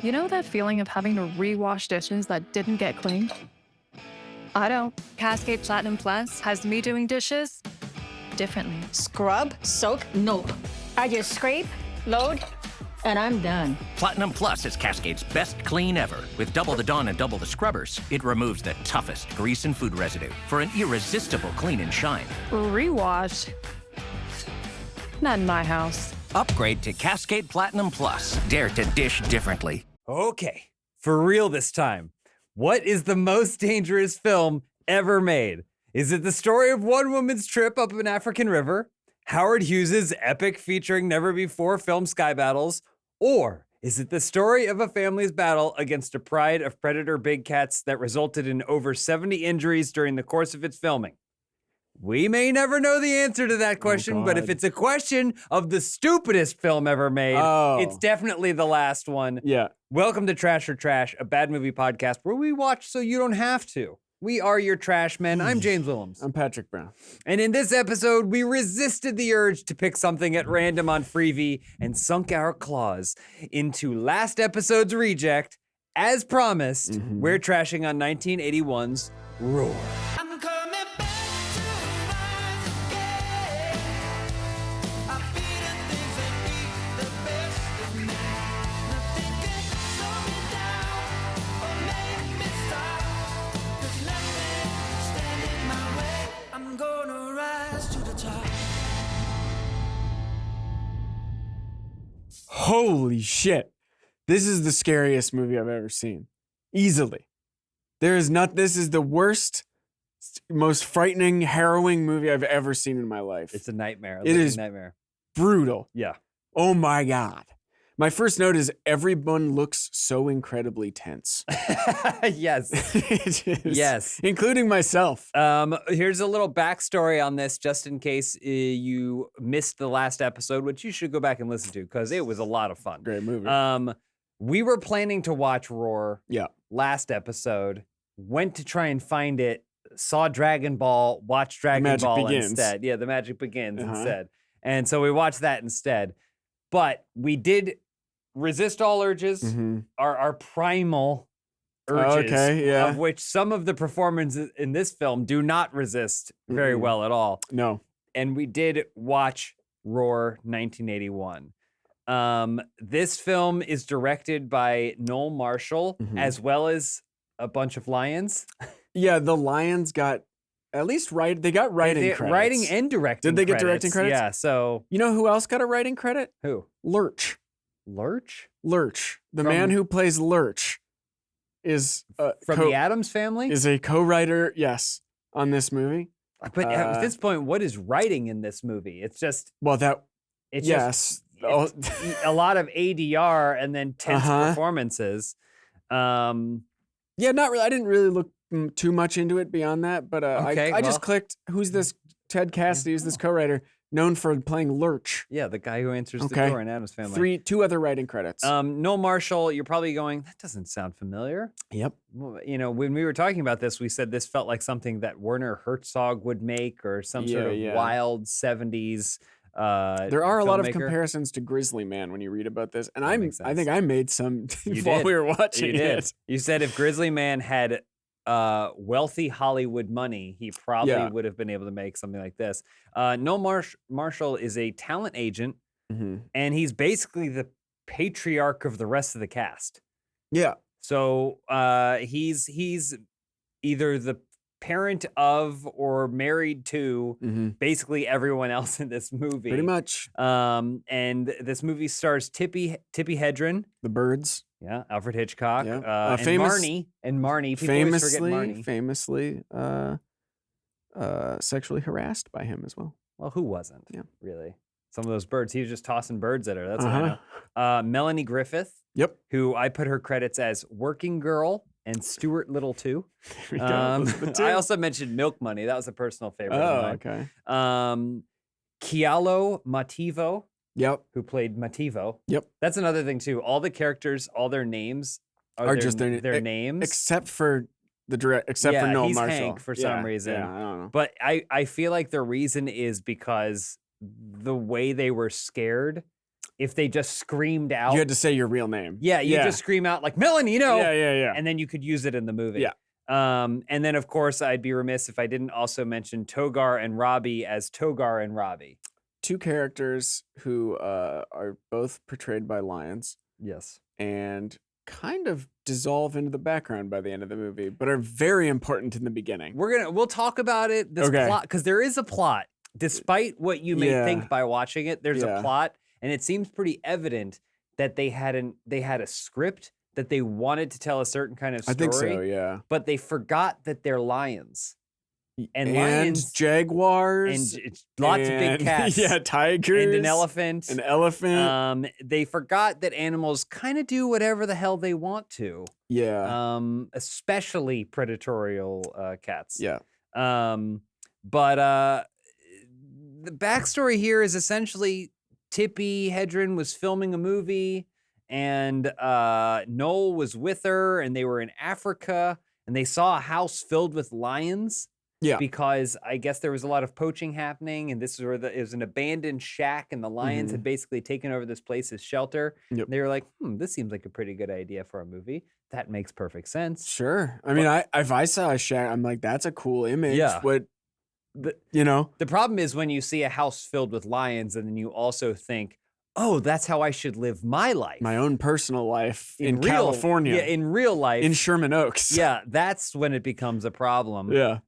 You know that feeling of having to rewash dishes that didn't get cleaned? I don't. Cascade Platinum Plus has me doing dishes differently. Scrub, soak, nope. I just scrape, load, and I'm done. Platinum Plus is Cascade's best clean ever. With double the Dawn and double the scrubbers, it removes the toughest grease and food residue for an irresistible clean and shine. Rewash? Not in my house. Upgrade to Cascade Platinum Plus. Dare to dish differently. Okay, for real this time. What is the most dangerous film ever made? Is it the story of one woman's trip up an African river, Howard Hughes' epic featuring never-before filmed sky battles, or is it the story of a family's battle against a pride of predator big cats that resulted in over 70 injuries during the course of its filming? We may never know the answer to that question, but if it's a question of the stupidest film ever made, it's definitely the last one. Yeah. Welcome to Trash or Trash, a bad movie podcast where we watch so you don't have to. We are your trash men. I'm James Willems. I'm Patrick Brown. And in this episode, we resisted the urge to pick something at random on Freevee and sunk our claws into last episode's reject. As promised, we're trashing on 1981's Roar. Holy shit. This is the scariest movie I've ever seen. Easily. This is the worst, most frightening, harrowing movie I've ever seen in my life. It's a nightmare. It is nightmare. Brutal. Yeah. Oh my God. My first note is everyone looks so incredibly tense. Yes. It is. Yes. Including myself. Here's a little backstory on this, just in case you missed the last episode, which you should go back and listen to because it was a lot of fun. Great movie. We were planning to watch Roar Yeah. last episode, went to try and find it, saw Dragon Ball, watched Dragon Ball instead. Yeah, The Magic Begins instead. And so we watched that instead. But we did resist all urges, our primal urges, of which some of the performances in this film do not resist very well at all. No. And we did watch Roar 1981. This film is directed by Noel Marshall, as well as a bunch of lions. Yeah, the lions got at least they got writing credits. Writing and directing Did they get credits. directing credits? Yeah, so... You know who else got a writing credit? Who? Lurch. Lurch? Lurch. The man who plays Lurch is... From the Addams Family? Is a co-writer, yes, on this movie. But at this point, what is writing in this movie? It's just... Well, that... It's yes. Just a lot of ADR and then tense performances. Yeah, not really. I didn't really look too much into it beyond that, but I just clicked, who's this Ted Cassidy, who's this co-writer, known for playing Lurch. Yeah, the guy who answers the door in Addams Family. Two other writing credits. Noel Marshall, you're probably going, that doesn't sound familiar. Yep. Well, you know, when we were talking about this, we said this felt like something that Werner Herzog would make or some sort of wild 70s there are a lot of filmmaker. comparisons to Grizzly Man when you read about this, and I think I made some You while did. we were watching You did. it. You said if Grizzly Man had wealthy Hollywood money, he probably would have been able to make something like this. Noel Marshall is a talent agent, and he's basically the patriarch of the rest of the cast. Yeah. So he's either the parent of or married to basically everyone else in this movie. Pretty much. And this movie stars Tippi Hedren. The Birds. Yeah, Alfred Hitchcock. Yeah. And Marnie. And Marnie. People always forget Marnie. Famously sexually harassed by him as well. Well, who wasn't? Yeah. Really. Some of those birds. He was just tossing birds at her. That's what I know. Melanie Griffith. Yep. Who I put her credits as Working Girl and Stuart Little too. There we go. Those are the two. I also mentioned Milk Money. That was a personal favorite of mine. Okay. Chialo Mativo. Yep. Who played Mativo. Yep. That's another thing too. All the characters, all their names are just their names. Except for for Noel he's Marshall. Hank for some reason. Yeah, I don't know. But I feel like the reason is because the way they were scared if they just screamed out. You had to say your real name. Yeah, you just scream out like Melanie, Yeah. and then you could use it in the movie. Yeah. And then of course I'd be remiss if I didn't also mention Togar and Robbie as Togar and Robbie. Two characters who are both portrayed by lions Yes. and kind of dissolve into the background by the end of the movie, but are very important in the beginning. We'll talk about it. This plot, because there is a plot, despite what you may think by watching it. There's a plot, and it seems pretty evident that they had a script that they wanted to tell a certain kind of story. I think so, yeah. But they forgot that they're lions. And lions, jaguars, and lots of big cats, yeah, tigers, and an elephant. They forgot that animals kind of do whatever the hell they want to. Yeah. Especially predatorial cats. Yeah. But the backstory here is essentially Tippi Hedren was filming a movie, and Noel was with her, and they were in Africa, and they saw a house filled with lions. Yeah. Because I guess there was a lot of poaching happening, and this is where it was an abandoned shack, and the lions had basically taken over this place as shelter. Yep. They were like, this seems like a pretty good idea for a movie. That makes perfect sense. Sure. I mean, if I saw a shack, I'm like, that's a cool image. Yeah. The problem is when you see a house filled with lions, and then you also think, oh, that's how I should live my life. My own personal life in real, California. Yeah, in real life. In Sherman Oaks. Yeah, that's when it becomes a problem. Yeah.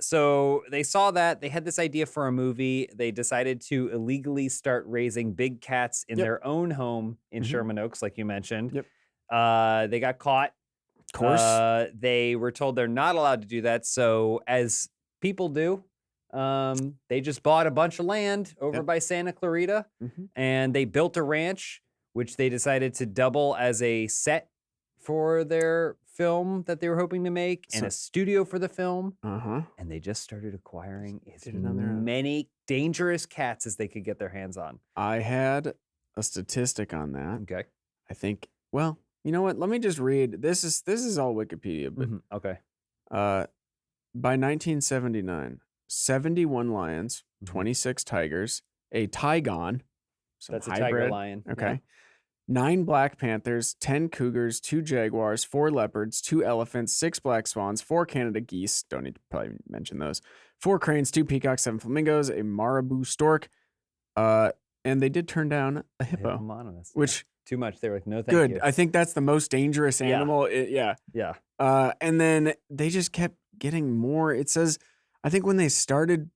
So they saw that. They had this idea for a movie. They decided to illegally start raising big cats in their own home in Sherman Oaks, like you mentioned. Yep. They got caught. Of course. They were told they're not allowed to do that. So as people do, they just bought a bunch of land over by Santa Clarita, and they built a ranch, which they decided to double as a set for their film that they were hoping to make, and a studio for the film. And they just started acquiring as many dangerous cats as they could get their hands on. I had a statistic on that. Okay. I think, well, you know what? Let me just read. This is all Wikipedia, but okay. By 1979, 71 lions, 26 tigers, a tigon. That's a tiger lion. Okay. Yeah. 9 black panthers, 10 cougars, 2 jaguars, 4 leopards, 2 elephants, 6 black swans, 4 Canada geese. Don't need to probably mention those. 4 cranes, 2 peacocks, 7 flamingos, a marabou stork. And they did turn down a hippo, which too much. They were like, no, thank good. you. I think that's the most dangerous animal. Yeah. And then they just kept getting more. It says, I think when they started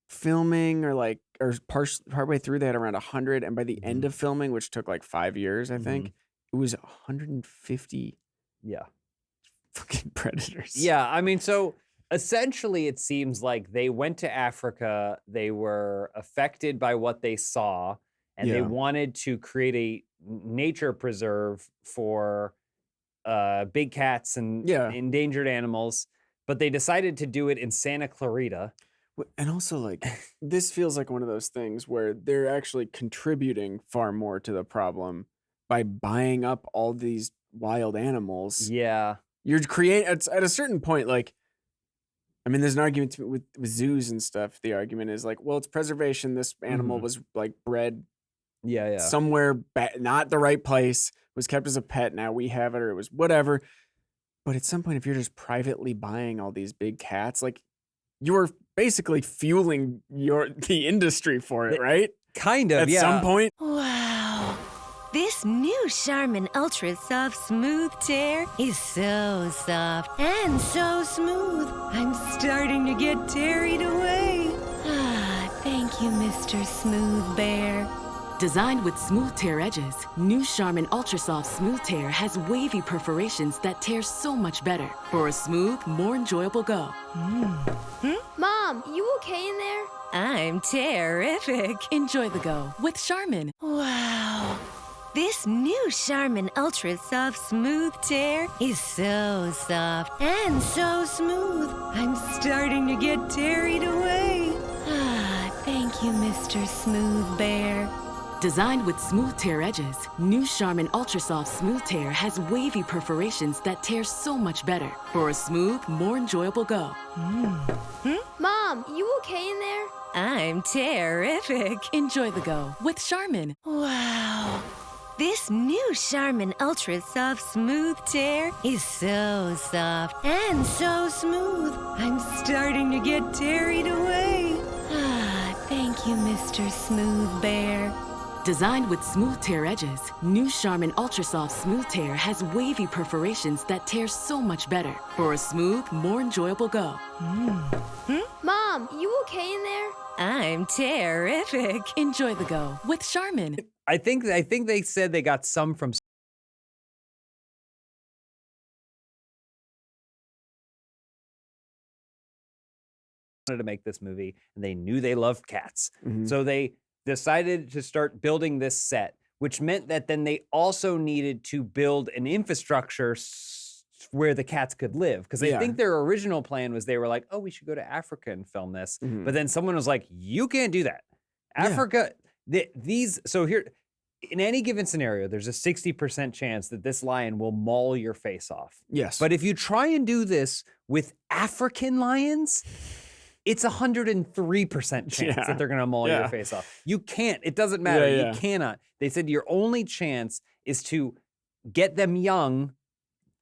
filming or partway through, they had around 100. And by the end of filming, which took like 5 years, I think, it was 150 fucking predators. Yeah. I mean, so essentially it seems like they went to Africa. They were affected by what they saw, and they wanted to create a nature preserve for big cats and endangered animals. But they decided to do it in Santa Clarita. And also, like, this feels like one of those things where they're actually contributing far more to the problem by buying up all these wild animals. Yeah. You're creating, at a certain point, like, I mean, there's an argument with zoos and stuff. The argument is like, well, it's preservation. This animal was, like, bred somewhere, not the right place, was kept as a pet. Now we have it, or it was whatever. But at some point, if you're just privately buying all these big cats, like, you're basically fueling the industry for it, right? Kind of, At some point. Wow. This new Charmin Ultra Soft Smooth Tear is so soft and so smooth. I'm starting to get carried away. Thank you, Mr. Smooth Bear. Designed with smooth tear edges, new Charmin Ultra Soft Smooth Tear has wavy perforations that tear so much better for a smooth, more enjoyable go. Mom, you okay in there? I'm terrific. Enjoy the go with Charmin. Wow. This new Charmin Ultra Soft Smooth Tear is so soft and so smooth. I'm starting to get carried away. Thank you, Mr. Smooth Bear. Designed with smooth tear edges, new Charmin Ultra Soft Smooth Tear has wavy perforations that tear so much better for a smooth, more enjoyable go. Mom, you okay in there? I'm terrific. Enjoy the go with Charmin. Wow. This new Charmin Ultra Soft Smooth Tear is so soft and so smooth. I'm starting to get tarried away. Ah, thank you, Mr. Smooth Bear. Designed with smooth tear edges, new Charmin Ultra Soft Smooth Tear has wavy perforations that tear so much better for a smooth, more enjoyable go. Mom, you okay in there? I'm terrific. Enjoy the go with Charmin. I think they said they got some from wanted to make this movie, and they knew they loved cats. So they decided to start building this set, which meant that then they also needed to build an infrastructure where the cats could live. Because I think their original plan was they were like, oh, we should go to Africa and film this. But then someone was like, you can't do that. Africa, so here, in any given scenario, there's a 60% chance that this lion will maul your face off. Yes. But if you try and do this with African lions, it's 103% chance that they're gonna maul your face off. You can't, it doesn't matter, you cannot. They said your only chance is to get them young,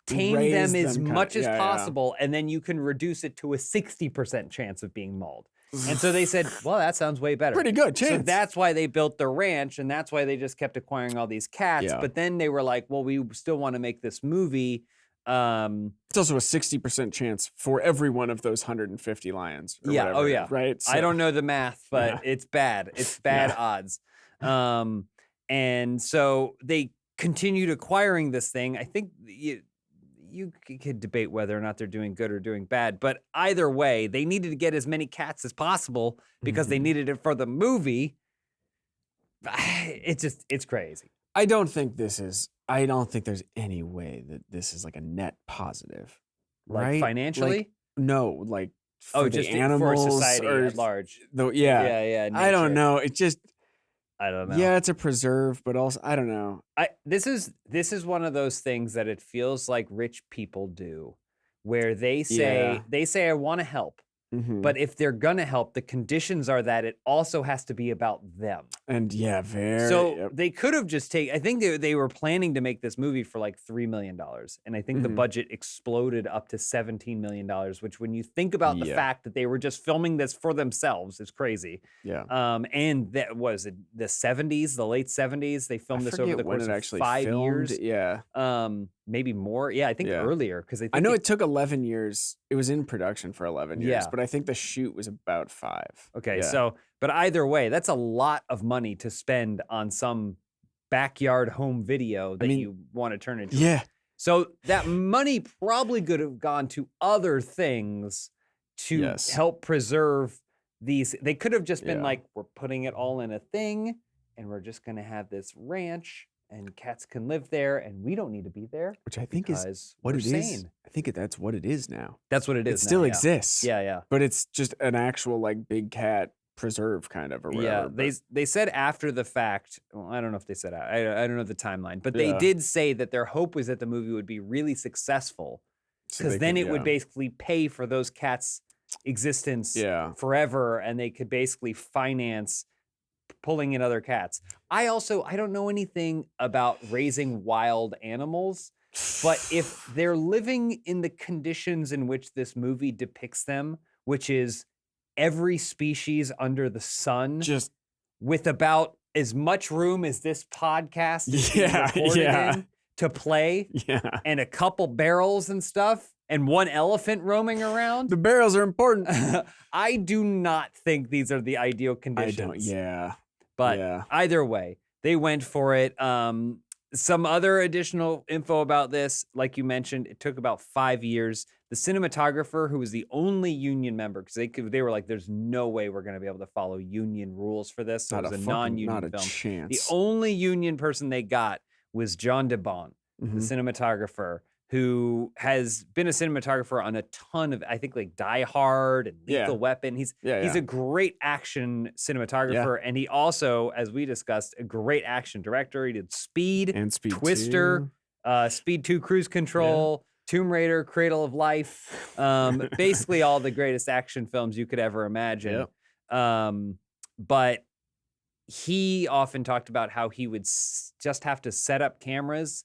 tame them as much as possible, and then you can reduce it to a 60% chance of being mauled. And so they said, well, that sounds way better. Pretty good chance. So that's why they built the ranch, and that's why they just kept acquiring all these cats. But then they were like, well, we still want to make this movie. It's also a 60% chance for every one of those 150 lions. Or Yeah. whatever, Oh, yeah. Right. So, I don't know the math, but it's bad. It's bad odds. And so they continued acquiring this thing. I think you could debate whether or not they're doing good or doing bad, but either way, they needed to get as many cats as possible because they needed it for the movie. It's crazy. I don't think there's any way that this is like a net positive. Like right? financially? Like, no, like for just the animals for society or, at large. Yeah. I don't know. It just, I don't know. yeah, it's a preserve, but also, I don't know. This is one of those things that it feels like rich people do, where they say I want to help, but if they're gonna help, the conditions are that it also has to be about them. And So they could have just taken. I think they were planning to make this movie for like $3 million, and I think the budget exploded up to $17 million. Which, when you think about the fact that they were just filming this for themselves, is crazy. Yeah. And that was it the '70s, the late '70s. They filmed this over the course of 5 years. Yeah. Maybe more. Yeah, I think earlier, because I know it took 11 years. It was in production for 11 years, Yeah. but I think the shoot was about 5. Okay, Yeah. so, but either way, that's a lot of money to spend on some backyard home video that you want to turn into. Yeah. So that money probably could have gone to other things to help preserve these. They could have just been like, we're putting it all in a thing, and we're just going to have this ranch, and cats can live there, and we don't need to be there. Which I think is what we're it is. sane. I think that's what it is now. That's what it is. It still now, exists. Yeah. But it's just an actual like big cat preserve kind of or whatever. Yeah, they said after the fact. Well, I don't know if they said I don't know the timeline, but they did say that their hope was that the movie would be really successful, because then it would basically pay for those cats' existence forever, and they could basically finance pulling in other cats. I don't know anything about raising wild animals, but if they're living in the conditions in which this movie depicts them, which is every species under the sun, just with about as much room as this podcast is being recorded in to play, and a couple barrels and stuff, and one elephant roaming around. The barrels are important. I do not think these are the ideal conditions. But either way, they went for it. Some other additional info about this, like you mentioned, it took about 5 years. The cinematographer, who was the only union member, because they were like, there's no way we're going to be able to follow union rules for this. So it was a non-union film. Not a chance. The only union person they got was John DeBon, the cinematographer, who has been a cinematographer on a ton of, I think, like Die Hard and Lethal Weapon. He's a great action cinematographer, and he also, as we discussed, a great action director. He did Speed, and Speed Twister, 2. Speed 2 Cruise Control, Tomb Raider, Cradle of Life, basically all the greatest action films you could ever imagine. But he often talked about how he would just have to set up cameras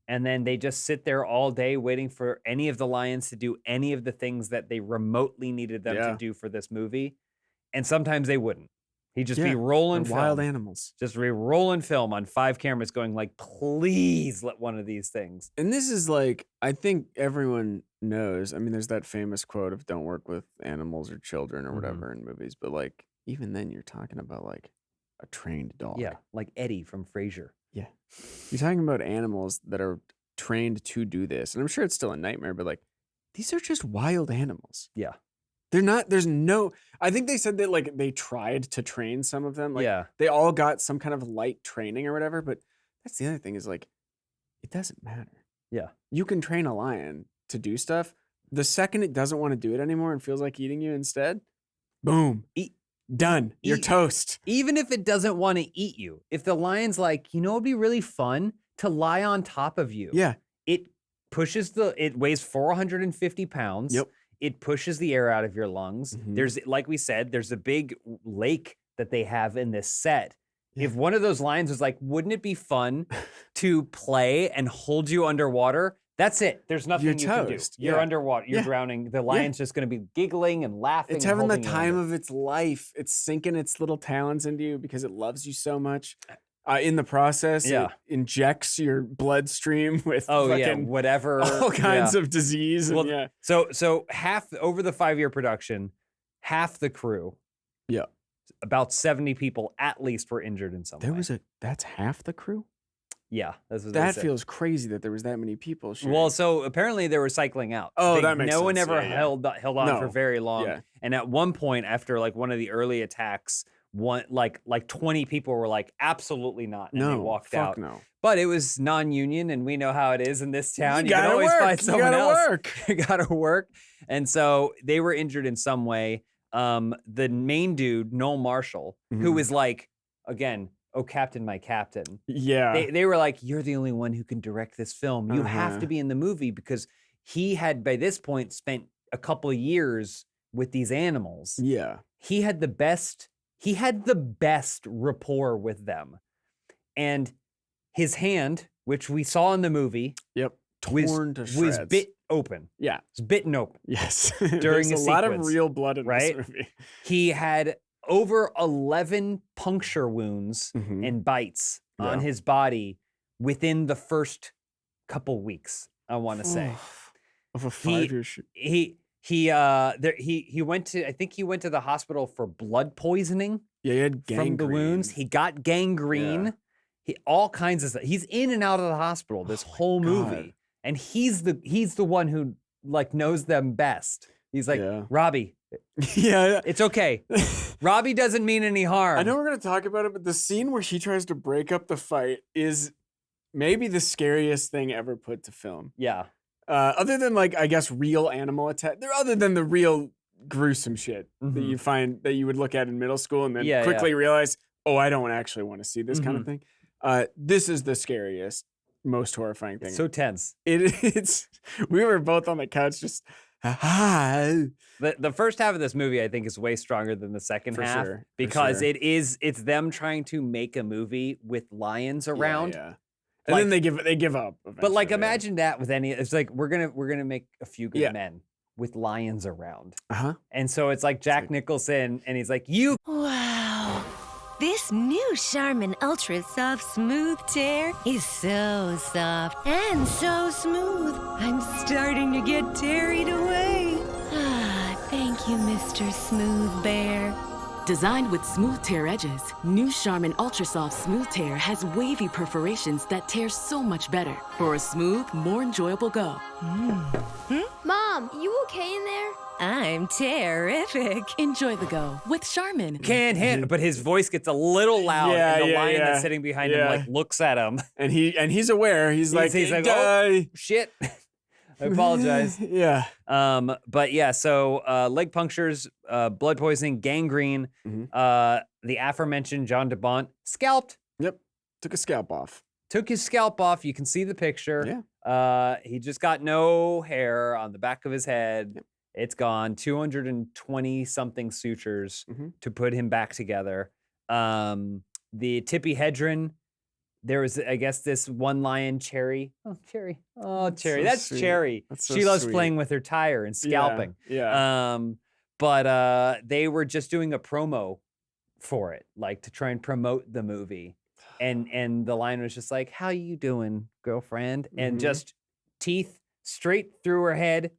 and then they just sit there all day waiting for any of the lions to do any of the things that they remotely needed them to do for this movie. And sometimes they wouldn't. He'd just be rolling film. Wild animals. Just be rolling film on 5 cameras going like, please let one of these things. And this is like, I think everyone knows. I mean, there's that famous quote of don't work with animals or children or whatever in movies. But like, even then you're talking about like a trained dog. Yeah, like Eddie from Frasier. Yeah. You're talking about animals that are trained to do this. And I'm sure it's still a nightmare, but like, these are just wild animals. Yeah. They're not, there's no, I think they said that like they tried to train some of them. Like they all got some kind of light training or whatever, but that's the other thing is like, it doesn't matter. Yeah. You can train a lion to do stuff. The second it doesn't want to do it anymore and feels like eating you instead, boom, done. You're toast. Even if it doesn't want to eat you, if the lion's like, you know, it'd be really fun to lie on top of you. Yeah. It weighs 450 pounds. Yep. It pushes the air out of your lungs. There's, like we said, there's a big lake that they have in this set. If one of those lions was like, wouldn't it be fun to play and hold you underwater? That's it. There's nothing you can do. You're underwater. You're drowning. The lion's just going to be giggling and laughing. It's having the time of its life. It's sinking its little talons into you because it loves you so much. In the process, it injects your bloodstream with whatever, all kinds of disease. And so half over the 5-year production, half the crew, about 70 people at least were injured in some way. That's half the crew. Yeah, that's what that feels crazy that there was that many people. Well, so apparently they were cycling out. Oh, that makes sense. No one ever held on for very long. Yeah. And at one point, after like one of the early attacks, like 20 people were like, absolutely not, and they walked out. No. But it was non-union, and we know how it is in this town. You can gotta always work. find someone you gotta else. Work. You gotta work. And so they were injured in some way. The main dude, Noel Marshall, who was like, again, oh, Captain, my Captain. Yeah. They were like, you're the only one who can direct this film. You have to be in the movie, because he had, by this point, spent a couple of years with these animals. Yeah. He had the best rapport with them. And his hand, which we saw in the movie, torn to shreds. Was bit open. Yeah. It's bitten open. Yes. During There's a lot of real blood in this movie. He had over 11 puncture wounds and bites on his body within the first couple weeks, I want to say. Of a 5-year shoot. He went to, I think he went to the hospital for blood poisoning. Yeah, he had gangrene. From the wounds. He got gangrene. All kinds of stuff. He's in and out of the hospital this whole movie. And he's the one who like knows them best. He's like, Robbie, it's okay. Robbie doesn't mean any harm. I know we're going to talk about it, but the scene where he tries to break up the fight is maybe the scariest thing ever put to film. Yeah. Other than like, I guess, real animal attack, other than the real gruesome shit that you find that you would look at in middle school and then quickly realize, oh, I don't actually want to see this kind of thing. This is the scariest, most horrifying thing. So tense. It's. We were both on the couch just. The first half of this movie, I think, is way stronger than the second half because it's them trying to make a movie with lions around. Yeah. And then they give up. But like, imagine that with any. It's like we're gonna make A Few Good Men with lions around. And so it's like Jack Nicholson, and he's like, you. Wow. This new Charmin Ultra Soft Smooth Tear is so soft and so smooth. I'm starting to get carried away. Ah, thank you, Mr. Smooth Bear. Designed with smooth tear edges, new Charmin Ultra Soft Smooth Tear has wavy perforations that tear so much better for a smooth, more enjoyable go. Mom, you okay in there? I'm terrific. Enjoy the go with Charmin. Can't handle, but his voice gets a little loud, and the lion that's sitting behind him like looks at him, and he's aware. He's like, oh shit. I apologize. But yeah, so leg punctures, blood poisoning, gangrene, the aforementioned John DeBont scalped. Yep. Took a scalp off. Took his scalp off. You can see the picture. Yeah. He just got no hair on the back of his head. Yep. It's gone. 220 something sutures to put him back together. the Tippy Hedron. There was, I guess, this one lion, Cherry. Oh, Cherry. Oh, Cherry. so That's sweet. Cherry. That's so She loves sweet. playing with her tire and scalping. Yeah. But they were just doing a promo for it, like to try and promote the movie. And the lion was just like, "How you doing, girlfriend?" And just teeth straight through her head,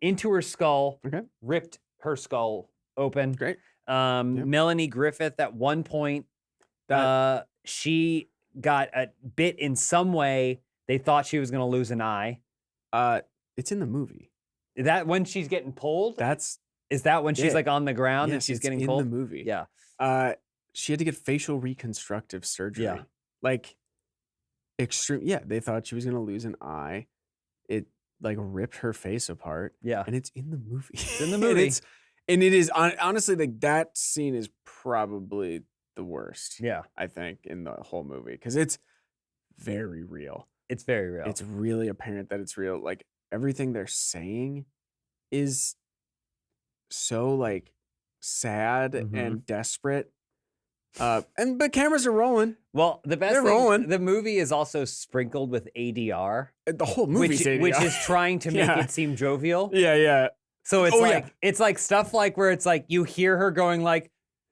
into her skull, ripped her skull open. Great. Melanie Griffith at one point, she got a bit in some way. They thought she was going to lose an eye. It's in the movie. Is that when she's getting pulled? Is that when she's Yeah. like on the ground and Yes, she's it's getting in pulled? the movie. Yeah. She had to get facial reconstructive surgery. Yeah. Like extreme. Yeah, they thought she was gonna lose an eye. It like ripped her face apart. Yeah. And it's in the movie. It's in the movie. and it is honestly like that scene is probably the worst. Yeah. I think in the whole movie because it's very real. It's very real. It's really apparent that it's real. Like everything they're saying is so like sad and desperate. But cameras are rolling. Well, the best They're thing, rolling. the movie is also sprinkled with ADR. The whole movie's ADR. Which is trying to make Yeah. it seem jovial. Yeah. So it's Oh, like yeah. it's like stuff like where it's like you hear her going like,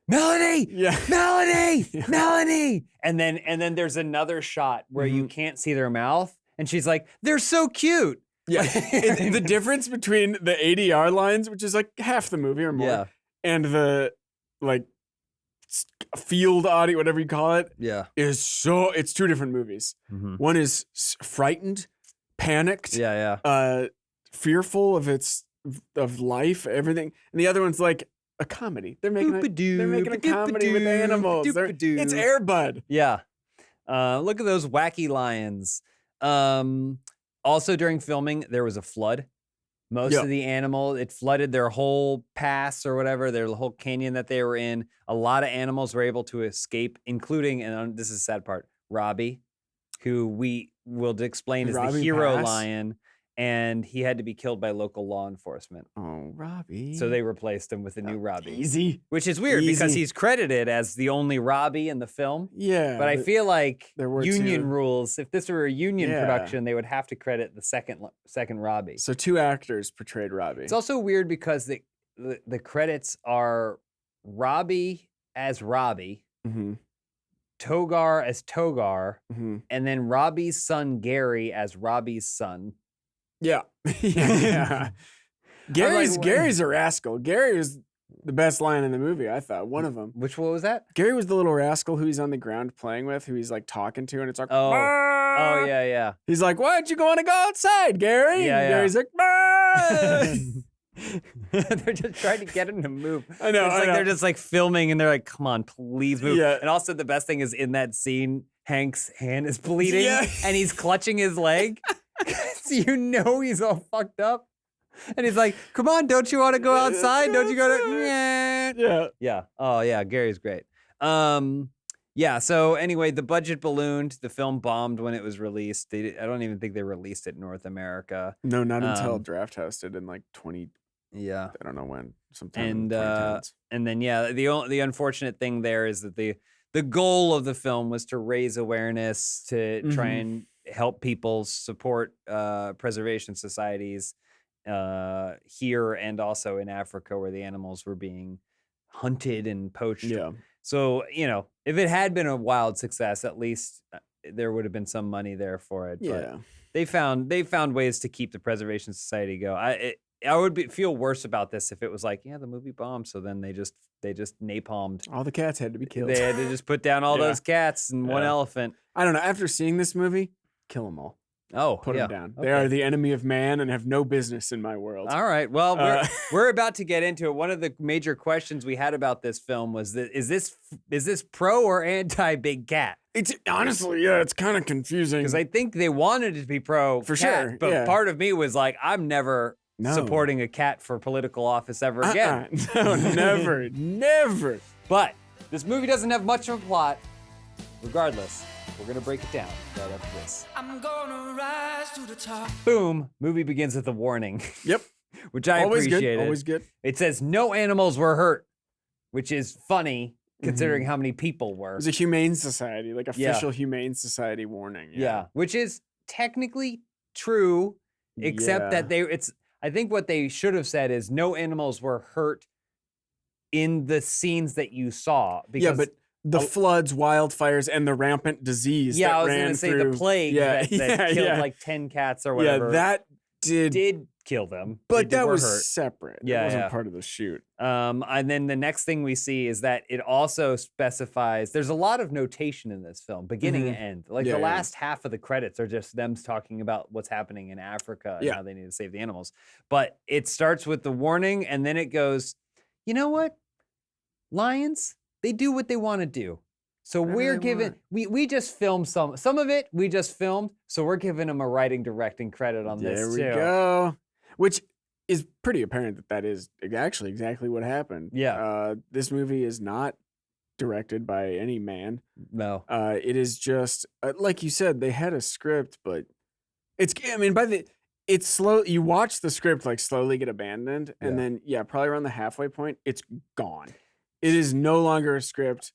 Melanie, Yeah. Melanie, Yeah. Melanie. And then there's another shot where you can't see their mouth. And she's like, they're so cute. Yeah. The difference between the ADR lines, which is like half the movie or more, Yeah. and the like field audio, whatever you call it, Yeah. it's two different movies. One is frightened, panicked, fearful of life, everything. And the other one's like a comedy. They're making a comedy with animals. It's Air Bud. Yeah. Look at those wacky lions. Also during filming, there was a flood. Most of the animals, it flooded their whole pass or whatever, their whole canyon that they were in. A lot of animals were able to escape, including, and this is the sad part, Robbie, who we will explain is the Robbie hero Pass? lion, and he had to be killed by local law enforcement. Oh, Robbie. So they replaced him with a new Robbie. Easy. Which is weird because Easy. he's credited as the only Robbie in the film. Yeah. But I feel like there were union two. rules, if this were a union Yeah. production, they would have to credit the second Robbie. So two actors portrayed Robbie. It's also weird because the credits are Robbie as Robbie, Togar as Togar, and then Robbie's son Gary as Robbie's son. Yeah. Yeah. Gary's what- Gary's a rascal. Gary was the best line in the movie, I thought. One of them. Which one was that? Gary was the little rascal who he's on the ground playing with, who he's like talking to, and it's like, Oh, "Bah!" yeah. He's like, why don't you want to go outside, Gary? Yeah, And yeah. Gary's like, "Bah!" They're just trying to get him to move. I know, It's I like know. they're just like filming and they're like, come on, please move. Yeah. And also the best thing is in that scene, Hank's hand is bleeding Yeah. and he's clutching his leg. So you know he's all fucked up. And he's like, come on, don't you want to go outside? Don't you go to Yeah. Yeah. Oh yeah, Gary's great. Yeah, so anyway, the budget ballooned. The film bombed when it was released. I don't even think they released it in North America. No, not until Draft House did in like 20, Yeah. I don't know when, sometime in And the 2010s. and then yeah, the unfortunate thing there is that the goal of the film was to raise awareness to try and help people support preservation societies here and also in Africa where the animals were being hunted and poached. Yeah. So, you know, if it had been a wild success, at least there would have been some money there for it. Yeah. But they found ways to keep the Preservation Society go. I would feel worse about this if it was like, yeah, the movie bombed, so then they just napalmed. All the cats had to be killed. They had to just put down all Yeah. those cats and one Yeah. elephant. I don't know. After seeing this movie, kill them all. Oh, Put yeah. them down. Okay. They are the enemy of man and have no business in my world. All right. Well, Uh, we're about to get into it. One of the major questions we had about this film was that is this pro or anti Big Cat? It's honestly, yeah, it's kind of confusing. Because I think they wanted it to be pro For cat, sure, but yeah. part of me was like, I'm never No. supporting a cat for political office ever again. No, never, never. But this movie doesn't have much of a plot. Regardless, we're gonna break it down right after this. I'm gonna rise to the top. Boom. Movie begins with a warning. Yep. Which I Always appreciated. good. Always good. It says no animals were hurt, which is funny considering how many people It were. was a humane society, like official humane society warning. Yeah, which is technically true, except that I think what they should have said is no animals were hurt in the scenes that you saw. Because but the floods, wildfires, and the rampant disease. Yeah, that I was ran gonna say through, the plague that killed like 10 cats or whatever. Yeah, that did kill them. But that were was hurt. separate. Yeah, it wasn't part of the shoot. And then the next thing we see is that it also specifies there's a lot of notation in this film, beginning and end. Like the last half of the credits are just them talking about what's happening in Africa and how they need to save the animals. But it starts with the warning, and then it goes, you know what? Lions, they do what they want to do. So we're giving, we just filmed some of it, we just filmed, so we're giving them a writing, directing credit on this too. There we go. Which is pretty apparent that is actually exactly what happened. Yeah. This movie is not directed by any man. No. It is just, like you said, they had a script, but it's slow. You watch the script like slowly get abandoned, and then, probably around the halfway point, it's gone. It is no longer a script.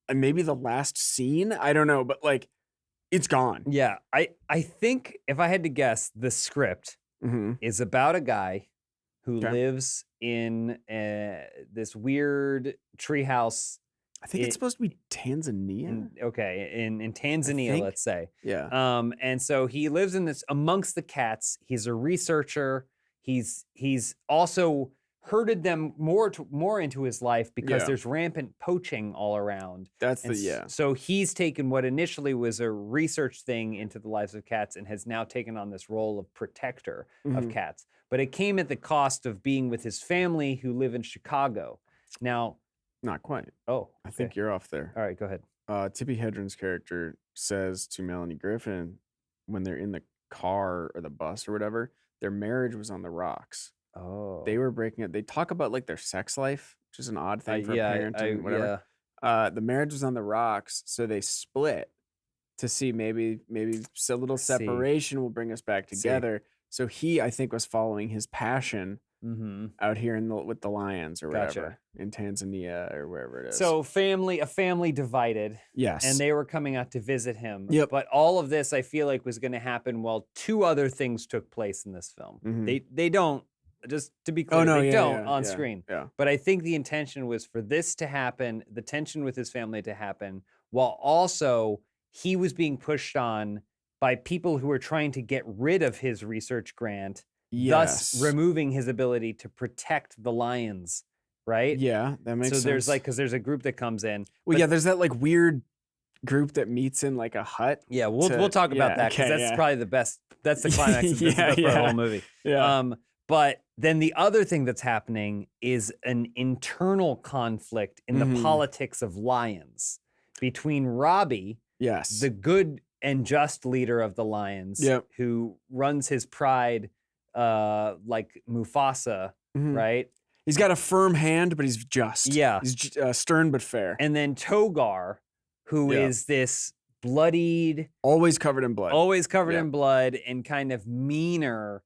And maybe the last scene, I don't know, but like it's gone. Yeah, I think if I had to guess, the script is about a guy who lives in this weird treehouse. I think it's supposed to be Tanzania. In Tanzania, let's say. Yeah. And so he lives in this amongst the cats. He's a researcher. He's also herded them more into his life because there's rampant poaching all around. So he's taken what initially was a research thing into the lives of cats and has now taken on this role of protector of cats. But it came at the cost of being with his family who live in Chicago. Now, not quite. Oh, I think you're off there. All right, go ahead. Tippi Hedren's character says to Melanie Griffin when they're in the car or the bus or whatever, their marriage was on the rocks. Oh. They were breaking it. They talk about like their sex life, which is an odd thing for a parent and whatever. The marriage was on the rocks, so they split to see maybe a little separation will bring us back together. So he, I think, was following his passion out here with the lions or whatever in Tanzania or wherever it is. So a family divided. Yes. And they were coming out to visit him. Yep. But all of this, I feel like, was going to happen while two other things took place in this film. They don't. Just to be clear, they don't on screen. Yeah. But I think the intention was for this to happen, the tension with his family to happen, while also he was being pushed on by people who were trying to get rid of his research grant, thus removing his ability to protect the lions, right? Yeah, that makes sense. So there's because there's a group that comes in. Well, there's that like weird group that meets in like a hut. Yeah, we'll talk about that because that's probably the best. That's the climax of the whole movie. Yeah. But then the other thing that's happening is an internal conflict in the politics of lions between Robbie, the good and just leader of the lions, who runs his pride like Mufasa, right? He's got a firm hand, but he's just. Yeah. He's stern but fair. And then Togar, who is this bloodied... Always covered in blood. Always covered in blood and kind of meaner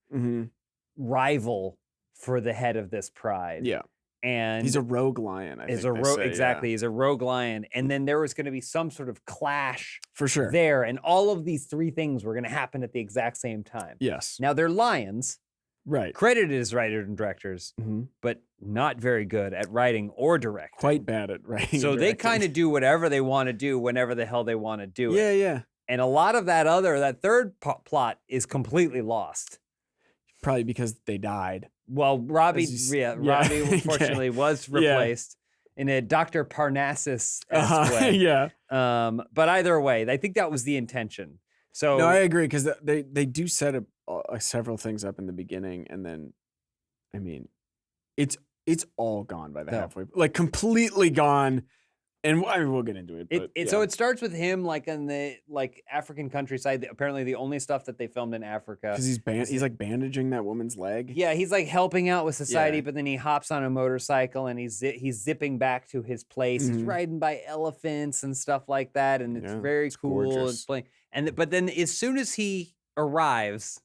rival for the head of this pride. Yeah. And he's a rogue lion, I think they say, exactly. He's a rogue lion. And then there was going to be some sort of clash for sure there. And all of these three things were going to happen at the exact same time. Yes. Now they're lions. Right. Credited as writers and directors, but not very good at writing or directing. Quite bad at writing. So they kind of do whatever they want to do whenever the hell they want to do it. Yeah. And a lot of that third plot is completely lost. Probably because they died. Well, Robbie unfortunately was replaced in a Dr. Parnassus-esque way. Yeah. But either way, I think that was the intention. So no, I agree because they do set up several things up in the beginning, and then, I mean, it's all gone by the halfway, like completely gone. And I mean, we'll get into it. So it starts with him like in the African countryside. Apparently, the only stuff that they filmed in Africa because he's like bandaging that woman's leg. Yeah, he's like helping out with society, but then he hops on a motorcycle and he's zipping back to his place. He's riding by elephants and stuff like that, and it's very cool. It's playing, but then as soon as he arrives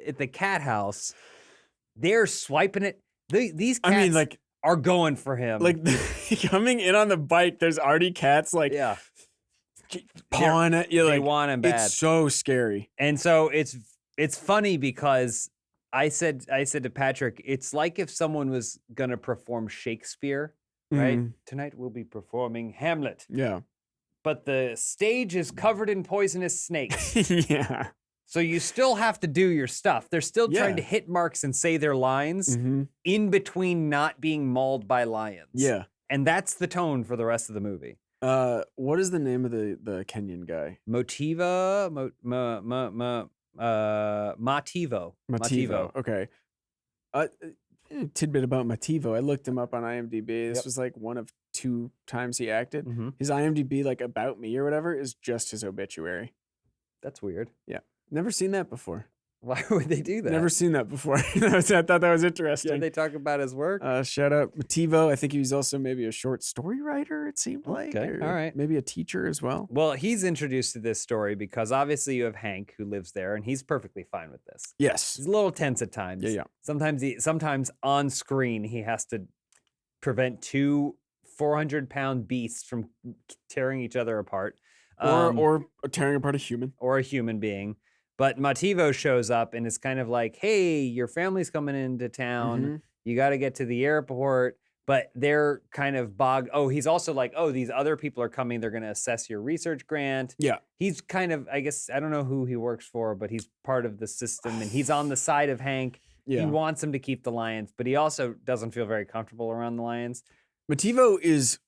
at the cat house, they're swiping it. These cats, I mean, like are going for him. Like coming in on the bike, there's already cats like yeah, pawing at you. they Like want him bad. it's so scary. And so it's funny because I said to Patrick, it's like if someone was gonna perform Shakespeare, right? Tonight we'll be performing Hamlet. Yeah. But the stage is covered in poisonous snakes. Yeah. So you still have to do your stuff. They're still trying to hit marks and say their lines in between not being mauled by lions. Yeah. And that's the tone for the rest of the movie. What is the name of the Kenyan guy? Mativo. Okay. Tidbit about Mativo. I looked him up on IMDb. This was like one of 2 times he acted. His IMDb, like About Me or whatever, is just his obituary. That's weird. Yeah. Never seen that before. Why would they do that? Never seen that before. I thought that was interesting. Yeah, they talk about his work. Shout out Mativo. I think he was also maybe a short story writer, it seemed like. Okay, or all right. Maybe a teacher as well. Well, he's introduced to this story because obviously you have Hank who lives there and he's perfectly fine with this. Yes. He's a little tense at times. Yeah. Sometimes on screen he has to prevent 2 400-pound beasts from tearing each other apart. Or tearing apart a human. Or a human being. But Mativo shows up and is kind of like, hey, your family's coming into town. You got to get to the airport. But they're kind of he's also like, oh, these other people are coming. They're going to assess your research grant. Yeah. He's kind of, I guess, I don't know who he works for, but he's part of the system. And he's on the side of Hank. Yeah. He wants him to keep the lions, but he also doesn't feel very comfortable around the lions. Mativo is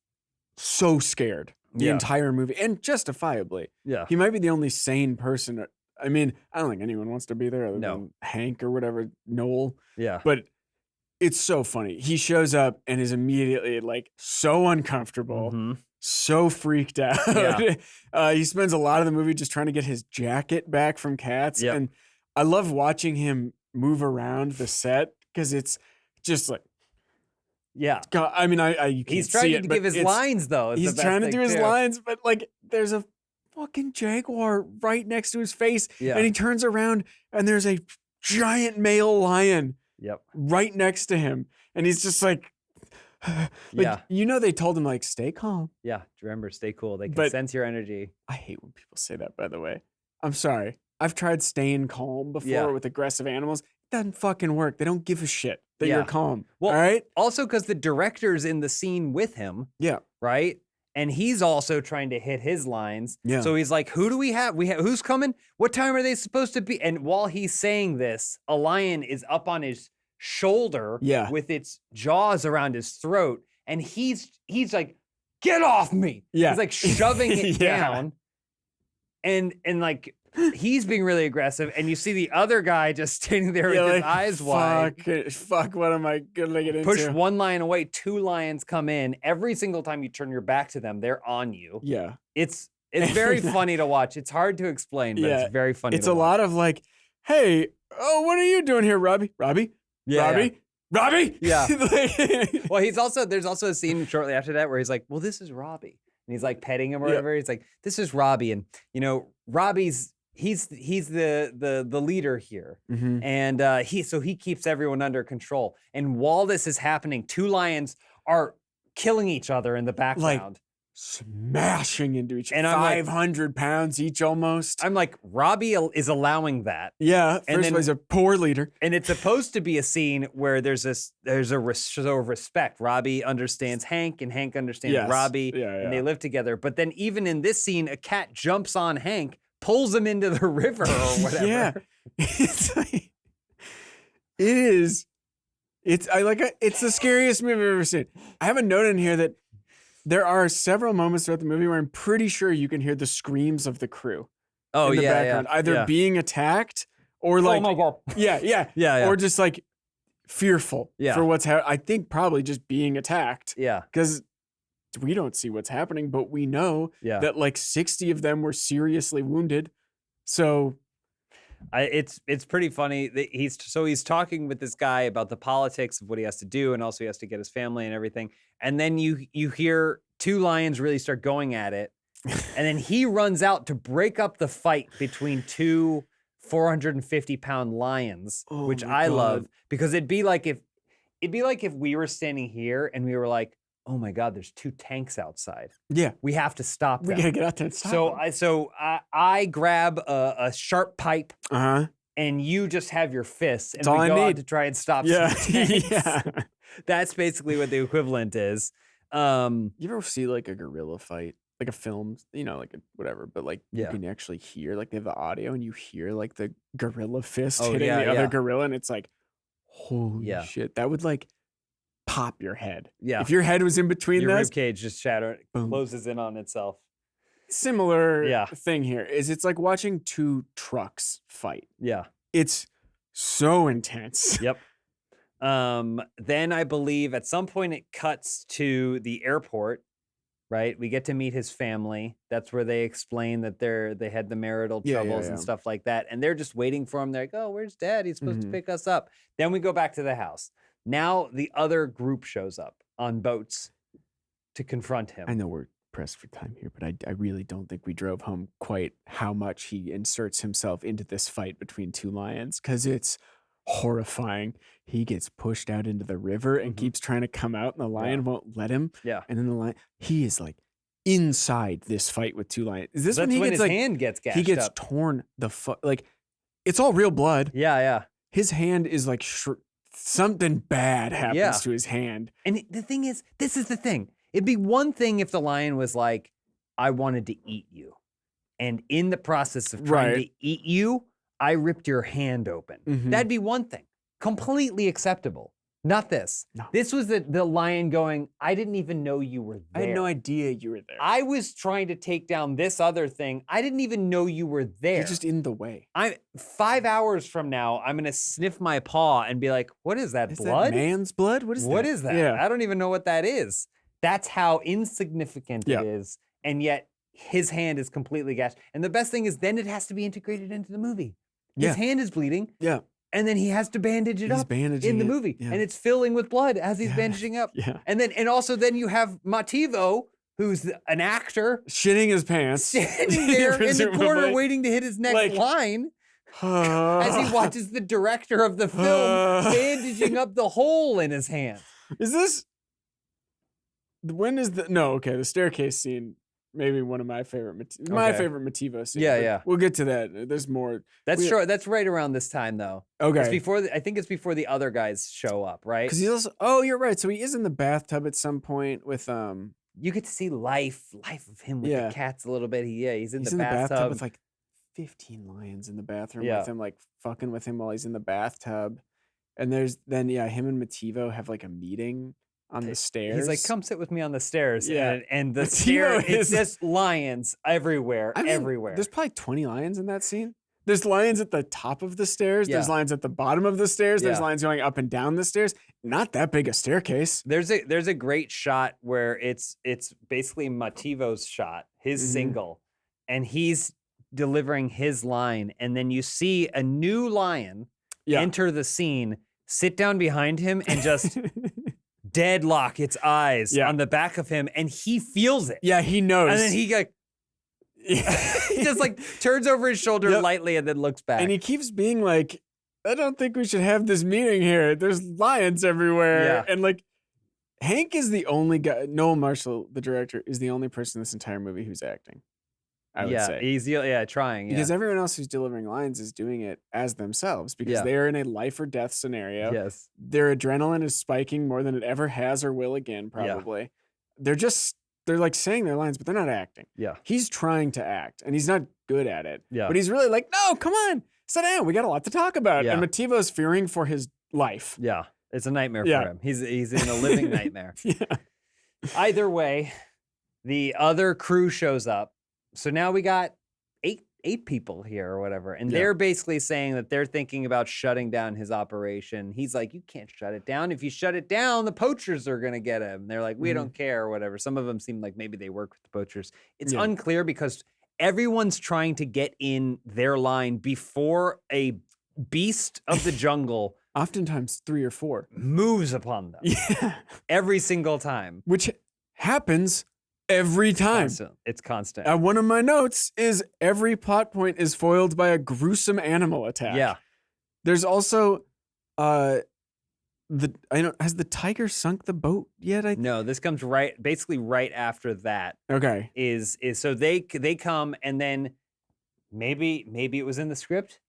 so scared the entire movie, and justifiably. Yeah. He might be the only sane person. I mean, I don't think anyone wants to be there other than Hank or whatever, Noel. Yeah. But it's so funny. He shows up and is immediately like so uncomfortable, so freaked out. Yeah. He spends a lot of the movie just trying to get his jacket back from cats. Yep. And I love watching him move around the set because it's just like, God, I mean, you can't he's trying see it, to but give his lines though. He's trying to do his lines, but like there's a fucking jaguar right next to his face, and he turns around and there's a giant male lion right next to him, and he's just like they told him like stay calm. Yeah, remember, stay cool. They can sense your energy. I hate when people say that, by the way. I'm sorry. I've tried staying calm before with aggressive animals. It doesn't fucking work. They don't give a shit that you're calm. Well, all right? Also because the director's in the scene with him. Yeah. Right? And he's also trying to hit his lines. Yeah. So he's like, who do we have? Who's coming? What time are they supposed to be? And while he's saying this, a lion is up on his shoulder with its jaws around his throat. And he's like, get off me. Yeah. He's like shoving it down. And like, he's being really aggressive, and you see the other guy just standing there with his eyes wide. Fuck, what am I gonna get into? Push one lion away, 2 lions come in. Every single time you turn your back to them, they're on you. Yeah. It's very funny to watch. It's hard to explain, but it's very funny It's to a watch. lot of like, hey, what are you doing here, Robbie? Robbie? Yeah, Robbie? Robbie? Yeah. Well, there's also a scene shortly after that where he's like, well, this is Robbie. And he's like petting him or whatever. He's like, this is Robbie. And, Robbie's, he's the leader here. And he keeps everyone under control. And while this is happening, 2 lions are killing each other in the background. Smashing into each other. And 500 pounds each almost. I'm like, Robbie is allowing that. Yeah, first of all, he's a poor leader. And it's supposed to be a scene where there's a show of respect. Robbie understands Hank, and Hank understands Robbie, and they live together. But then even in this scene, a cat jumps on Hank, pulls him into the river or whatever. Yeah, it's like, it's the scariest movie I've ever seen. I have a note in here that there are several moments throughout the movie where I'm pretty sure you can hear the screams of the crew. Oh, in the background, either being attacked or like, oh my God. Yeah, or just like fearful for what's happening. I think probably just being attacked. Yeah, because we don't see what's happening, but we know that like 60 of them were seriously wounded. So it's pretty funny that he's talking with this guy about the politics of what he has to do, and also he has to get his family and everything. And then you hear 2 lions really start going at it, and then he runs out to break up the fight between 2 450-pound lions, which I love, because it'd be like it'd be like if we were standing here and we were like, oh my God, there's 2 tanks outside. Yeah. We have to stop them. We gotta get out there and stop them. So I grab a sharp pipe Uh-huh. and you just have your fists and That's all we I go out need. to try and stop Yeah. some tanks. Yeah. That's basically what the equivalent is. You ever see like a gorilla fight? Like a film, like a whatever, but like Yeah. you can actually hear, like they have the audio and you hear like the gorilla fist Oh, hitting yeah, the yeah. other gorilla and it's like, holy Yeah. shit. That would like pop your head. Yeah. If your head was in between Your those, rib cage just Boom. closes in on itself. similar Yeah. thing here is it's like watching 2 trucks fight. Yeah. It's so intense. Yep. Then I believe at some point it cuts to the airport, right? We get to meet his family. That's where they explain that they had the marital Yeah, yeah, troubles yeah. and stuff like that. And they're just waiting for him. They're like, oh, where's Dad? He's supposed to Mhm. pick us up. Then we go back to the house. Now the other group shows up on boats to confront him. I know we're pressed for time here, but I really don't think we drove home quite how much he inserts himself into this fight between 2 lions because it's horrifying. He gets pushed out into the river and Mhm. keeps trying to come out, and the lion won't let him. Yeah. And then the lion, he is like inside this fight with 2 lions. Is this That's when he when gets his like hand gets gashed he gets up. torn the like it's all real blood. Yeah, yeah. His hand is like something bad happens Yeah. to his hand. And the thing is, this is the thing. It'd be one thing if the lion was like, I wanted to eat you. And in the process of trying Right. to eat you, I ripped your hand open. Mhm. That'd be one thing. Completely acceptable. Not this. No. This was the lion going, I didn't even know you were I there. had no idea you were there. I was trying to take down this other thing. I didn't even know you were there. You're just in the way. 5 hours from now, I'm gonna sniff my paw and be like, what is that, Is blood? that man's blood? What is that? What is that? Yeah. I don't even know what that is. That's how insignificant Yeah. it is. And yet his hand is completely gashed. And the best thing is then it has to be integrated into the movie. His Yeah. hand is bleeding. Yeah. And then he has to bandage it He's up bandaging in the it, movie. yeah. And it's filling with blood as he's Yeah. bandaging up. Yeah. And also then you have Motivo, who's an actor, Shitting his pants. standing there in the corner presumably. waiting to hit his next Like- line as he watches the director of the film bandaging up the hole in his hand. Is this? When is the? No, okay. The staircase scene, maybe one of my favorite. My Okay. favorite Motivo scene. Yeah, but yeah. We'll get to that. There's more. That's We- short. That's right around this time, though. Okay. It's before. I think it's before the other guys show up, right? Because he's also. Oh, you're right. So he is in the bathtub at some point with You get to see life of him with Yeah. the cats a little bit. He's in he's the bathtub. with like 15 lions in the bathroom Yeah. with him, like fucking with him while he's in the bathtub. And there's then him and Motivo have like a meeting on the stairs. He's like, "Come sit with me on the stairs." Yeah. and the Motivo stair. It's is- just lions everywhere, I mean, everywhere. There's probably 20 lions in that scene. There's lions at the top of the stairs. There's Yeah. lions at the bottom of the stairs. There's Yeah. lions going up and down the stairs. Not that big a staircase. There's a great shot where it's basically Motivo's shot, his Mhm. single, and he's delivering his line, and then you see a new lion Yeah. enter the scene, sit down behind him, and just deadlock its eyes Yeah. on the back of him, and he feels it. Yeah, he knows. And then he like he just like turns over his shoulder Yep. lightly and then looks back. and he keeps being like, I don't think we should have this meeting here. There's lions everywhere. Yeah. And like, Hank is the only guy, Noel Marshall, the director, is the only person in this entire movie who's acting. I would say. he's trying. Because everyone else who's delivering lines is doing it as themselves because Yeah. they're in a life or death scenario. Yes. Their adrenaline is spiking more than it ever has or will again, probably. They're like saying their lines, but they're not acting. Yeah. He's trying to act and he's not good at it. Yeah. But he's really like, no, come on, sit down. We got a lot to talk about. Yeah. And Motivo's fearing for his life. Yeah. It's a nightmare Yeah. for him. He's in a living nightmare. Yeah. Either way, the other crew shows up. So now we got eight people here or whatever. And Yeah. they're basically saying that they're thinking about shutting down his operation. He's like, you can't shut it down. If you shut it down, the poachers are going to get him. They're like, we Mhm. don't care or whatever. Some of them seem like maybe they work with the poachers. It's Yeah. unclear because everyone's trying to get in their line before a beast of the jungle Oftentimes 3 or 4. moves upon them Yeah. every single time. Which happens every time. Constant. It's constant. One of my notes is every plot point is foiled by a gruesome animal attack. Yeah. There's also the has the tiger sunk the boat yet? No, this comes basically right after that. Okay. Is so they come, and then maybe it was in the script,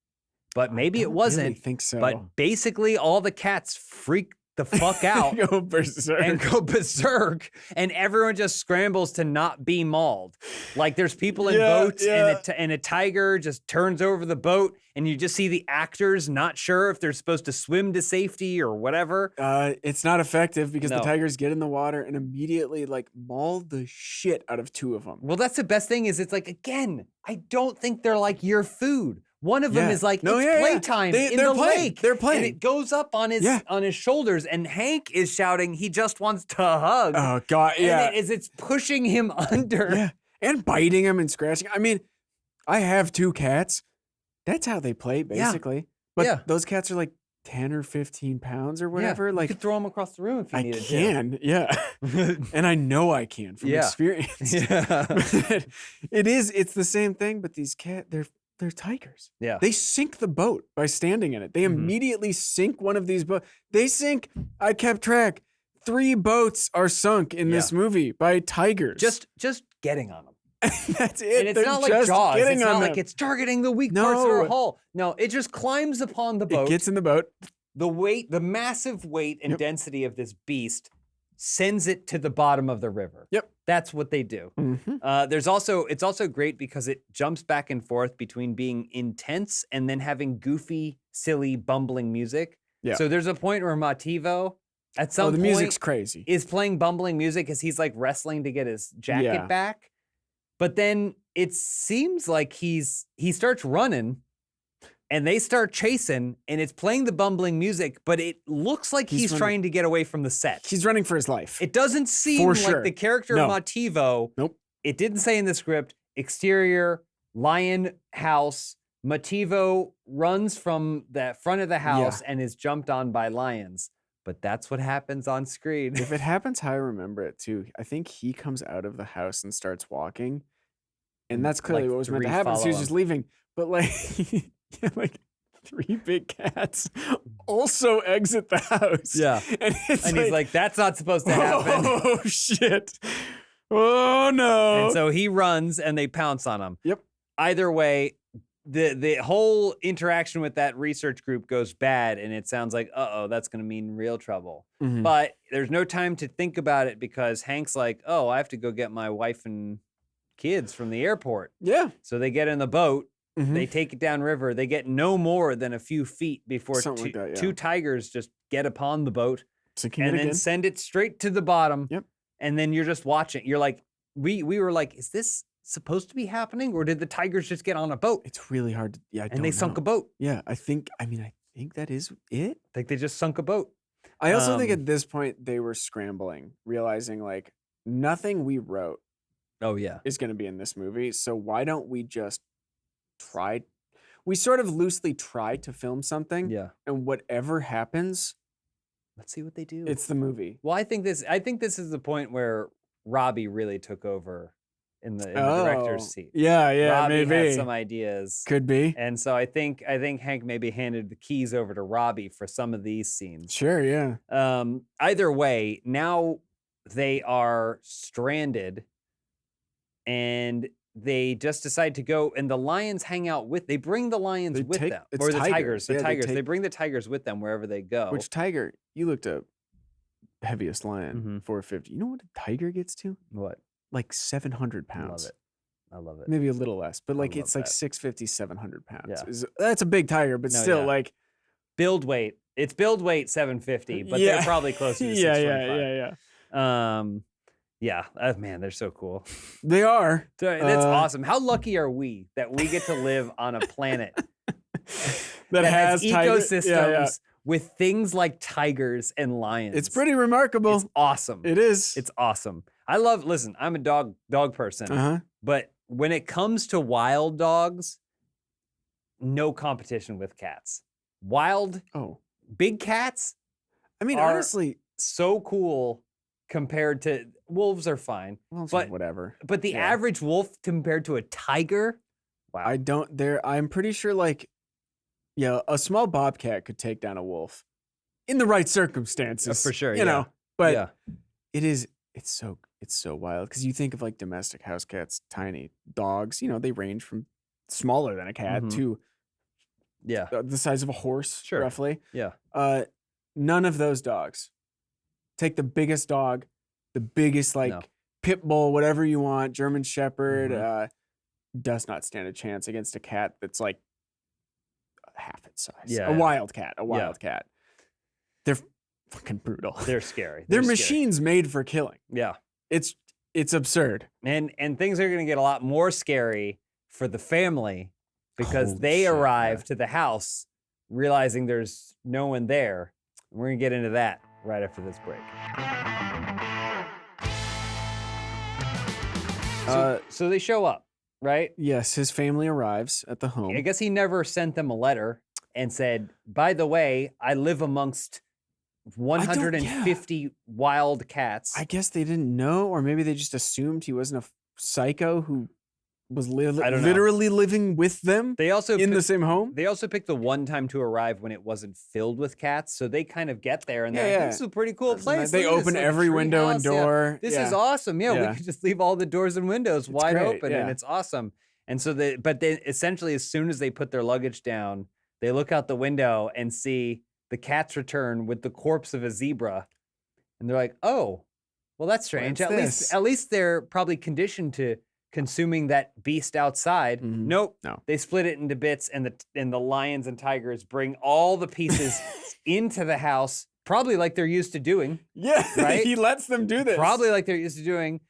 but maybe it wasn't. I really think so. But basically, all the cats freak the fuck out Go berserk. and everyone just scrambles to not be mauled. Like there's people in boats, and a tiger just turns over the boat, and you just see the actors not sure if they're supposed to swim to safety or whatever. It's not effective because the tigers get in the water and immediately like maul the shit out of 2 of them. Well, that's the best thing is it's like, again, I don't think they're like your food. One of them is like, it's playtime in the lake. They're playing. And it goes up on his shoulders, and Hank is shouting he just wants to hug. Oh, God, yeah. And it's pushing him under. Yeah, and biting him and scratching. I mean, I have 2 cats. That's how they play, basically. But those cats are like 10 or 15 pounds or whatever. Like, you could throw them across the room if you needed to. I can, yeah. And I know I can from experience. Yeah. It's the same thing, but these cats, they're tigers. Yeah. They sink the boat by standing in it. They immediately sink one of these boats. They sink, I kept track, 3 boats are sunk in this movie by tigers. Just getting on them. That's it. And it's not like Jaws. It's not like it's targeting the weak parts of our hull. No, it just climbs upon the boat. It gets in the boat. The massive weight and density of this beast sends it to the bottom of the river. Yep. That's what they do. It's also great because it jumps back and forth between being intense and then having goofy, silly, bumbling music. Yeah. So there's a point where Motivo at some point music's crazy. Is playing bumbling music as he's like wrestling to get his jacket back. But then it seems like he starts running and they start chasing, and it's playing the bumbling music, but it looks like he's trying to get away from the set. He's running for his life. It doesn't seem like the character Motivo. Nope. It didn't say in the script, exterior, lion house, Motivo runs from the front of the house and is jumped on by lions. But that's what happens on screen. If it happens how I remember it too, I think he comes out of the house and starts walking. And that's clearly what was meant to happen. So he was just leaving. But like, like 3 big cats also exit the house. Yeah. And he's like, that's not supposed to happen. Oh, shit. Oh, no. And so he runs and they pounce on him. Yep. Either way, the whole interaction with that research group goes bad, and it sounds like, that's going to mean real trouble. But there's no time to think about it because Hank's like, I have to go get my wife and kids from the airport. Yeah. So they get in the boat. They take it downriver. They get no more than a few feet before two tigers just get upon the boat and then send it straight to the bottom. Yep. And then you're just watching. You're like, we were like, is this supposed to be happening, or did the tigers just get on a boat? It's really hard to, and they sunk a boat. Yeah, I think that is it. Like they just sunk a boat. I also think at this point they were scrambling, realizing like nothing we wrote is going to be in this movie. So why don't we just try? We sort of loosely try to film something. Yeah. And whatever happens, let's see what they do. It's the movie. Well, I think this is the point where Robbie really took over in the director's seat. Yeah, Robbie maybe had some ideas. Could be. And so I think Hank maybe handed the keys over to Robbie for some of these scenes. Sure, yeah. Either way, now they are stranded and they just decide to go, and the lions hang out they bring the lions with them. Or the tigers. The tigers. They bring the tigers with them wherever they go. Which tiger? You looked up heaviest lion, 450. You know what a tiger gets to? What? Like 700 pounds. I love it. Maybe a little less, but like it's like 650, 700 pounds. Yeah. That's a big tiger, but still like build weight. It's build weight 750, but they're probably closer to 625. Man, they're so cool. They are. That's awesome. How lucky are we that we get to live on a planet that has ecosystems with things like tigers and lions? It's pretty remarkable. It's awesome. It is. It's awesome. Listen, I'm a dog person, but when it comes to wild dogs, no competition with cats. Big cats. I mean, honestly, so cool compared to wolves are fine. Wolves are whatever. But the average wolf compared to a tiger, wow. I'm pretty sure like, a small bobcat could take down a wolf. in the right circumstances. For sure, You yeah. know, but Yeah. it's so wild because you think of like domestic house cats, tiny dogs, you know, they range from smaller than a cat Mhm. to Yeah. the size of a horse, Sure. roughly. Yeah. None of those dogs. Take the biggest dog, the biggest like No. pit bull, whatever you want, German Shepherd, Mhm. does not stand a chance against a cat that's like half its size. Yeah, A yeah. wild cat. They're fucking brutal. They're scary. They're scary. machines made for killing. Yeah. It's absurd. And things are going to get a lot more scary for the family because Holy they shit, arrive yeah. to the house realizing there's no one there. And we're going to get into that right after this break. So they show up, right? Yes, his family arrives at the home. I guess he never sent them a letter and said, by the way, I live amongst 150 wild cats. I guess they didn't know, or maybe they just assumed he wasn't a psycho who was I don't know. literally living with them They also in the same home. They also picked the one time to arrive when it wasn't filled with cats, so they kind of get there and they're Yeah, like, "This is a pretty cool That's place." nice. They Look at this, open like a every tree window and house. Yeah. door. This Yeah. is awesome. Yeah, Yeah. we could just leave all the doors and windows wide great, open, and yeah. it's awesome. And so but they essentially, as soon as they put their luggage down, they look out the window and see the cats return with the corpse of a zebra, and they're like, "Oh, well, that's strange. What's this?" At least they're probably conditioned to consuming that beast outside." Mhm. Nope. No. They split it into bits, and the lions and tigers bring all the pieces into the house, probably like they're used to doing. Yeah, Right? he lets them do this. Probably like they're used to doing.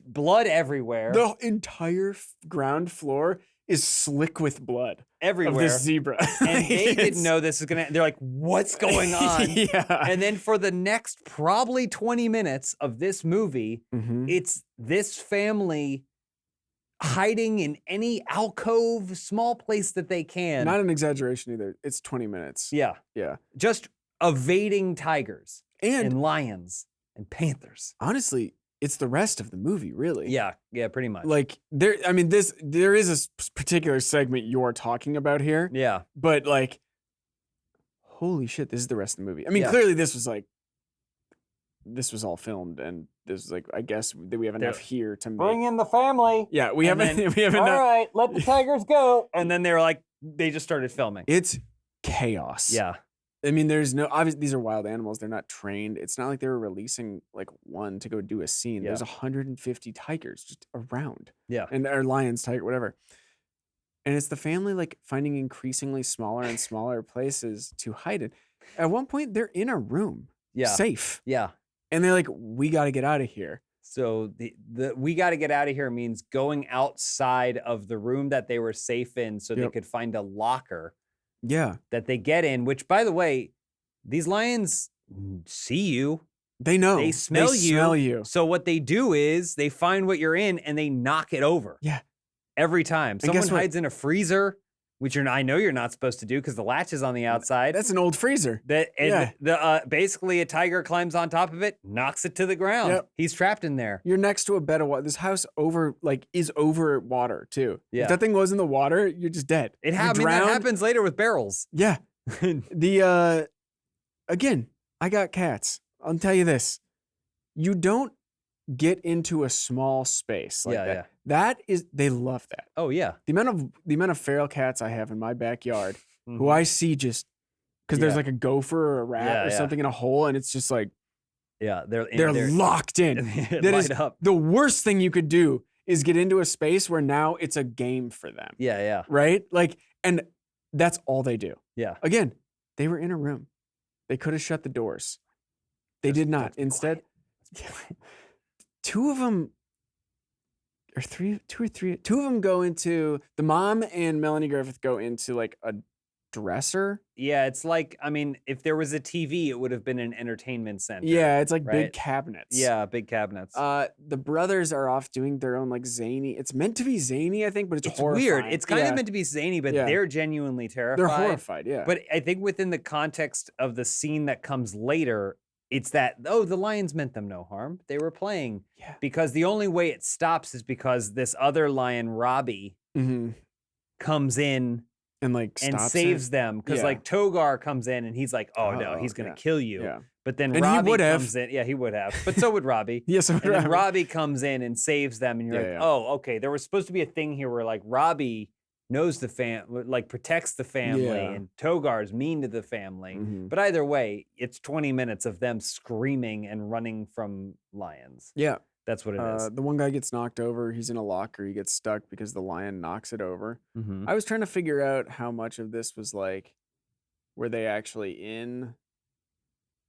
Blood everywhere. The entire ground floor is slick with blood everywhere. of this zebra. And they didn't It's- know this is gonna. They're like, "What's going on?" Yeah. And then for the next probably 20 minutes of this movie, Mhm. it's this family hiding in any alcove, small place that they can. Not an exaggeration either. It's 20 minutes. Yeah, Yeah. just evading tigers And and lions and panthers. honestly, it's the rest of the movie, really. Yeah, pretty much. Like there is a particular segment you're talking about here, yeah, but like holy shit, this is the rest of the movie. I mean, Yeah. clearly this was all filmed and this is like I guess that we have enough They're- here to make. bring in the family. Yeah, we And haven't then, we haven't All enough. right, let the tigers go. And then they were like, they just started filming. It's chaos. Yeah, I mean, there's no obviously these are wild animals. They're not trained. It's not like they were releasing like one to go do a scene. Yeah. There's 150 tigers just around. yeah. And or lions, tiger, whatever. And it's the family like finding increasingly smaller and smaller places to hide it. At one point, they're in a room, Yeah. safe, Yeah. and they're like, "We got to get out of here." So the we got to get out of here means going outside of the room that they were safe in so they Yep. could find a locker Yeah, that they get in, which by the way, these lions see you. they know. They smell you. Smell you. So what they do is they find what you're in and they knock it over. Yeah. Every time. guess Someone what? hides in a freezer, which I know you're not supposed to do because the latch is on the outside. That's an old freezer. And basically a tiger climbs on top of it, knocks it to the ground. Yep. He's trapped in there. You're next to a bed of water. This house is over water too. Yeah. If that thing goes in the water, you're just dead. That You drown. happens later with barrels. Yeah. The again, I got cats. I'll tell you this. You don't get into a small space like Yeah, that. yeah. That is they love that. Oh yeah. The amount of feral cats I have in my backyard who Mhm. I see just because there's Yeah. like a gopher or a rat Yeah, or yeah. something in a hole and it's just like Yeah, they're they're locked in. That That is up. the worst thing you could do is get into a space where now it's a game for them. Yeah, yeah. Right? Like, and that's all they do. Yeah. Again, they were in a room. They could have shut the doors. They did not. Instead, two of them go into the mom and Melanie Griffith go into like a dresser. Yeah, it's like, I mean, if there was a TV, it would have been an entertainment center. Yeah, it's like right? big cabinets. Yeah, big cabinets. The brothers are off doing their own like zany. It's meant to be zany, I think, but it's weird. horrifying. It's kind Yeah. of meant to be zany, but Yeah. they're genuinely terrified. They're horrified. Yeah. But I think within the context of the scene that comes later, it's that, oh, the lions meant them no harm. They were playing. Yeah. Because the only way it stops is because this other lion, Robbie, Mhm. comes in and like and stops saves it. them because Yeah. like Togar comes in and he's like, oh no, he's gonna kill you. Yeah. But then And he Robbie would have. comes in. Yeah, he would have. But so would Robbie. Yeah, so would and then Robbie. Robbie comes in and saves them, and you're Yeah, like, yeah. oh, okay. There was supposed to be a thing here where like Robbie knows the like protects the family, Yeah. and Togar's mean to the family. Mhm. But either way, it's 20 minutes of them screaming and running from lions. Yeah. That's what it is. The one guy gets knocked over. He's in a locker. He gets stuck because the lion knocks it over. Mhm. I was trying to figure out how much of this was like, were they actually in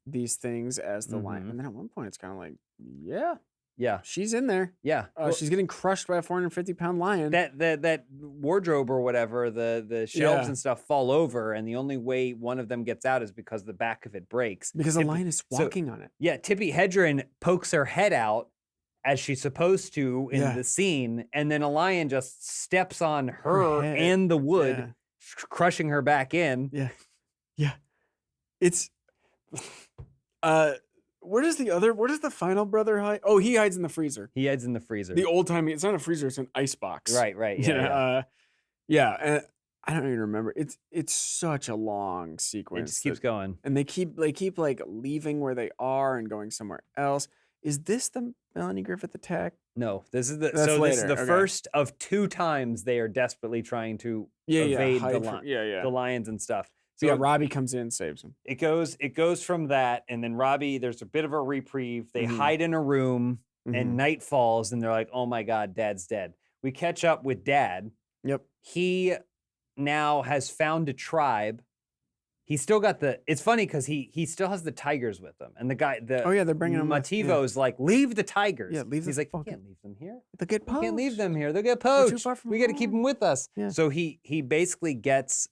these things as the lion? Mhm. And then at one point, it's kind of like, yeah, Yeah. she's in there. Yeah. Well, She's getting crushed by a 450-pound lion. that wardrobe or whatever, the shelves Yeah. and stuff fall over, and the only way one of them gets out is because the back of it breaks. because the Tippy- lion is so- walking on it. Yeah, Tippi Hedren pokes her head out as she's supposed to in Yeah. the scene, and then a lion just steps on her head. and the wood, Yeah. crushing her back in. Yeah. Yeah. It's where does the final brother hide? Oh, he hides in the freezer. He hides in the freezer. The old timey, it's not a freezer, it's an ice box. Right, Yeah. yeah. Yeah. And I don't even remember. It's such a long It sequence. just keeps going. And they keep like leaving where they are and going somewhere else. Is this the Melanie Griffith attack? No, this is the That's this is later, the okay. first of 2 times they are desperately trying to Yeah, evade hide the, from- yeah. the lions and stuff. So yeah, Robbie comes in, saves him. It goes from that, and then Robbie, there's a bit of a reprieve. They Mhm. hide in a room, Mhm. and night falls, and they're like, "Oh my God, Dad's dead." We catch up with Dad. Yep. He now has found a tribe. He's still got the. It's funny because he still has the tigers with him, and the guy Oh yeah, they're bringing him. Mativo's like, "Leave the tigers." Yeah, leave the He's like, "You fucking- can't leave them here. They'll get You poached. can't leave them here. They'll get We're too poached. far from We got to keep home." them with us." Yeah. So he basically gets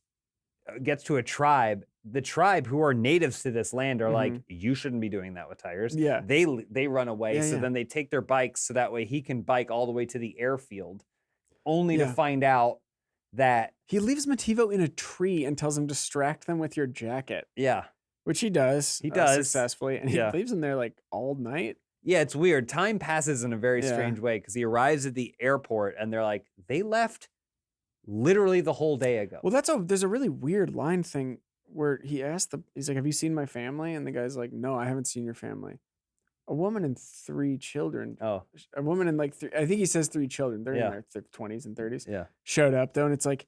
to a tribe. The tribe who are natives to this land are like, you shouldn't be doing that with tigers. Yeah. They run away. Yeah, so yeah. then they take their bikes so that way he can bike all the way to the airfield, only to Yeah. find out that He leaves Mativo in a tree and tells him distract them with your jacket, yeah. which he does. He does. Successfully, and he Yeah. leaves him there like all night. Yeah, it's weird. Time passes in a very Yeah. strange way because he arrives at the airport and they're like, they left literally the whole day ago. Well, there's a really weird line thing where he's like, "Have you seen my family?" And the guy's like, "No, I haven't seen your family." A woman and 3 children. Oh, A woman and like I think he says 3 children. They're Yeah. in their 20s and 30s. yeah. Showed up though, and it's like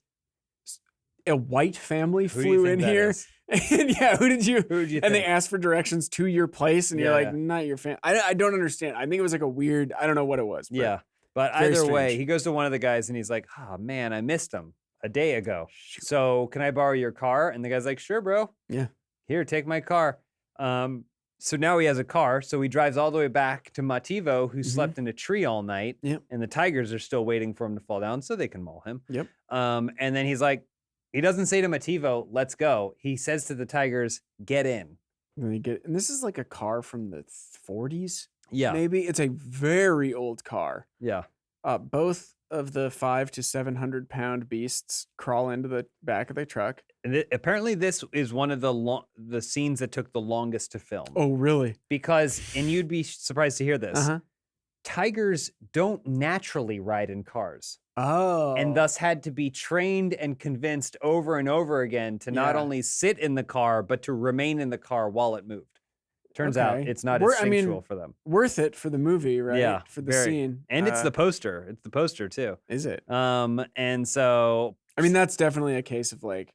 a white family Who do you flew think in that here. is? And yeah, who did you? Who did you And they think? asked for directions to your place, and you're Yeah, like, yeah. not your family. I don't understand. I think it was like a weird. I don't know what it was. But Yeah. But very either way, strange. he goes to one of the guys and he's like, oh man, I missed him a day ago. So can I borrow your car? And the guy's like, sure, bro. Yeah. Here, take my car. So now he has a car. So he drives all the way back to Mativo, who slept in a tree all night. Yep. And the tigers are still waiting for him to fall down so they can maul him. Yep. And then he's like, he doesn't say to Mativo, let's go. He says to the tigers, get in. And this is like a car from the 40s. Yeah. Maybe it's a very old car. Yeah. Both of the 500 to 700 pound beasts crawl into the back of the truck. And apparently this is one of the scenes that took the longest to film. Oh, really? Because, and you'd be surprised to hear this, Uh-huh. tigers don't naturally ride in cars. Oh. And thus had to be trained and convinced over and over again to not Yeah. only sit in the car, but to remain in the car while it moved. Turns out Okay. it's not I mean, instinctual for them. worth it for the movie, right? Yeah, For the very. scene. And it's the poster. It's the poster too. Is it? And so I mean, that's definitely a case of like,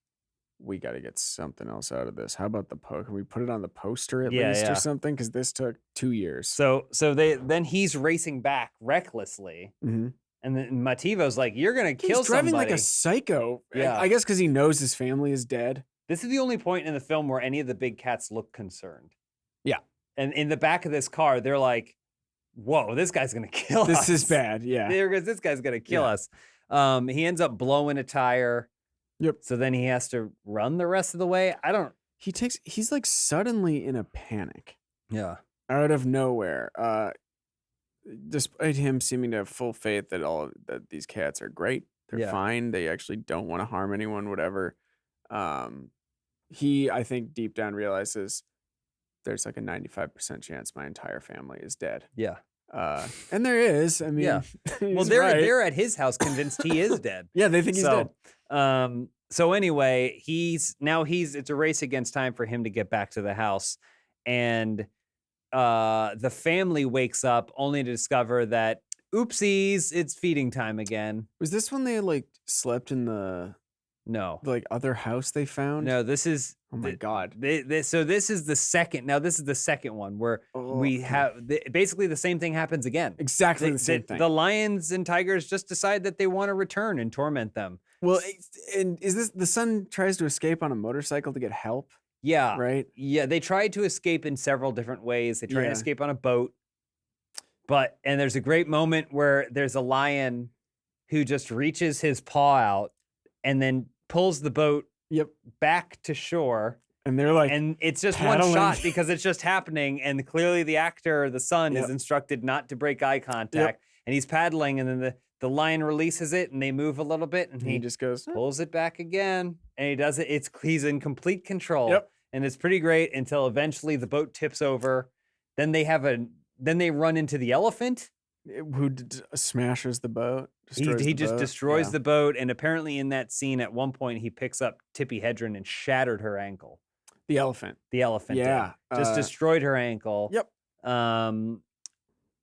we got to get something else out of this. How about the poster? Can we put it on the poster at Yeah, least yeah. or something? Because this took 2 years. so then he's racing back recklessly. Mhm. And then Mativo's like, you're gonna kill He's driving somebody. like a psycho. Yeah. I guess because he knows his family is dead. This is the only point in the film where any of the big cats look concerned. Yeah. And in the back of this car, they're like, whoa, this guy's going to kill us. This is bad. Yeah. This guy's going to kill Yeah. us. He ends up blowing a tire. Yep. So then he has to run the rest of the way. He's like suddenly in a panic Yeah. out of nowhere. Despite him seeming to have full faith that these cats are great. They're Yeah. fine. They actually don't want to harm anyone, whatever. He, I think, deep down realizes there's like a 95% chance my entire family is dead. Yeah. And there is. I mean, Yeah. Well, he's they're right. at his house convinced he is dead. Yeah, they think he's dead. So anyway, it's a race against time for him to get back to the house. And the family wakes up only to discover that, oopsies, it's feeding time again. Was this when they like slept in the No. like other house they found? No, this is. Oh my God. So this is the second. Now this is the second one where we have basically the same thing happens again. Exactly the same thing. The lions and tigers just decide that they want to return and torment them. Well, and is this the son tries to escape on a motorcycle to get help? Yeah. Right? Yeah, they tried to escape in several different ways. They tried to Yeah. escape on a boat. And there's a great moment where there's a lion who just reaches his paw out and then pulls the boat back to shore. And they're like, and it's just paddling. one shot because it's just happening. And clearly the actor, the son, is instructed not to break eye contact. And he's paddling, and then the lion releases it, and they move a little bit, and he just goes, pulls it back again, and he does it. He's in complete control. Yep. And it's pretty great until eventually the boat tips over. Then they run into the elephant, who smashes the boat. He just destroys the boat, and apparently in that scene at one point he picks up Tippi Hedren and shattered her ankle. The elephant. The elephant. Yeah. Just destroyed her ankle. Yep.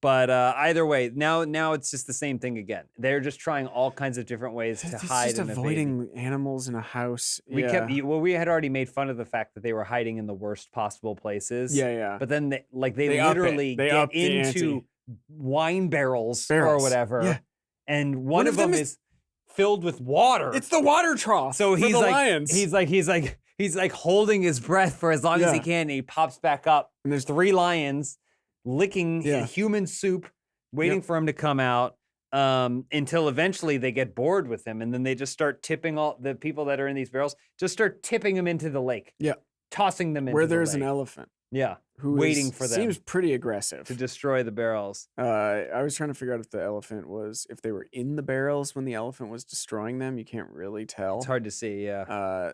But either way, now it's just the same thing again. They're just trying all kinds of different ways to hide just and avoiding animals in a house. We had already made fun of the fact that they were hiding in the worst possible places. Yeah. But then they up literally it. They get up the into ante. wine barrels or whatever. Yeah. And one of them is filled with water. It's the water trough. So for the lions. He's like holding his breath for as long as he can, and he pops back up. And there's 3 lions licking human soup, waiting for him to come out, until eventually they get bored with him, and then they just start tipping all the people that are in these barrels, just start tipping them into the lake. Yeah. Tossing them into where the there's lake. an elephant. Yeah. Who waiting for them. Seems pretty aggressive. To destroy the barrels. I was trying to figure out if they were in the barrels when the elephant was destroying them. You can't really tell. It's hard to see, yeah. I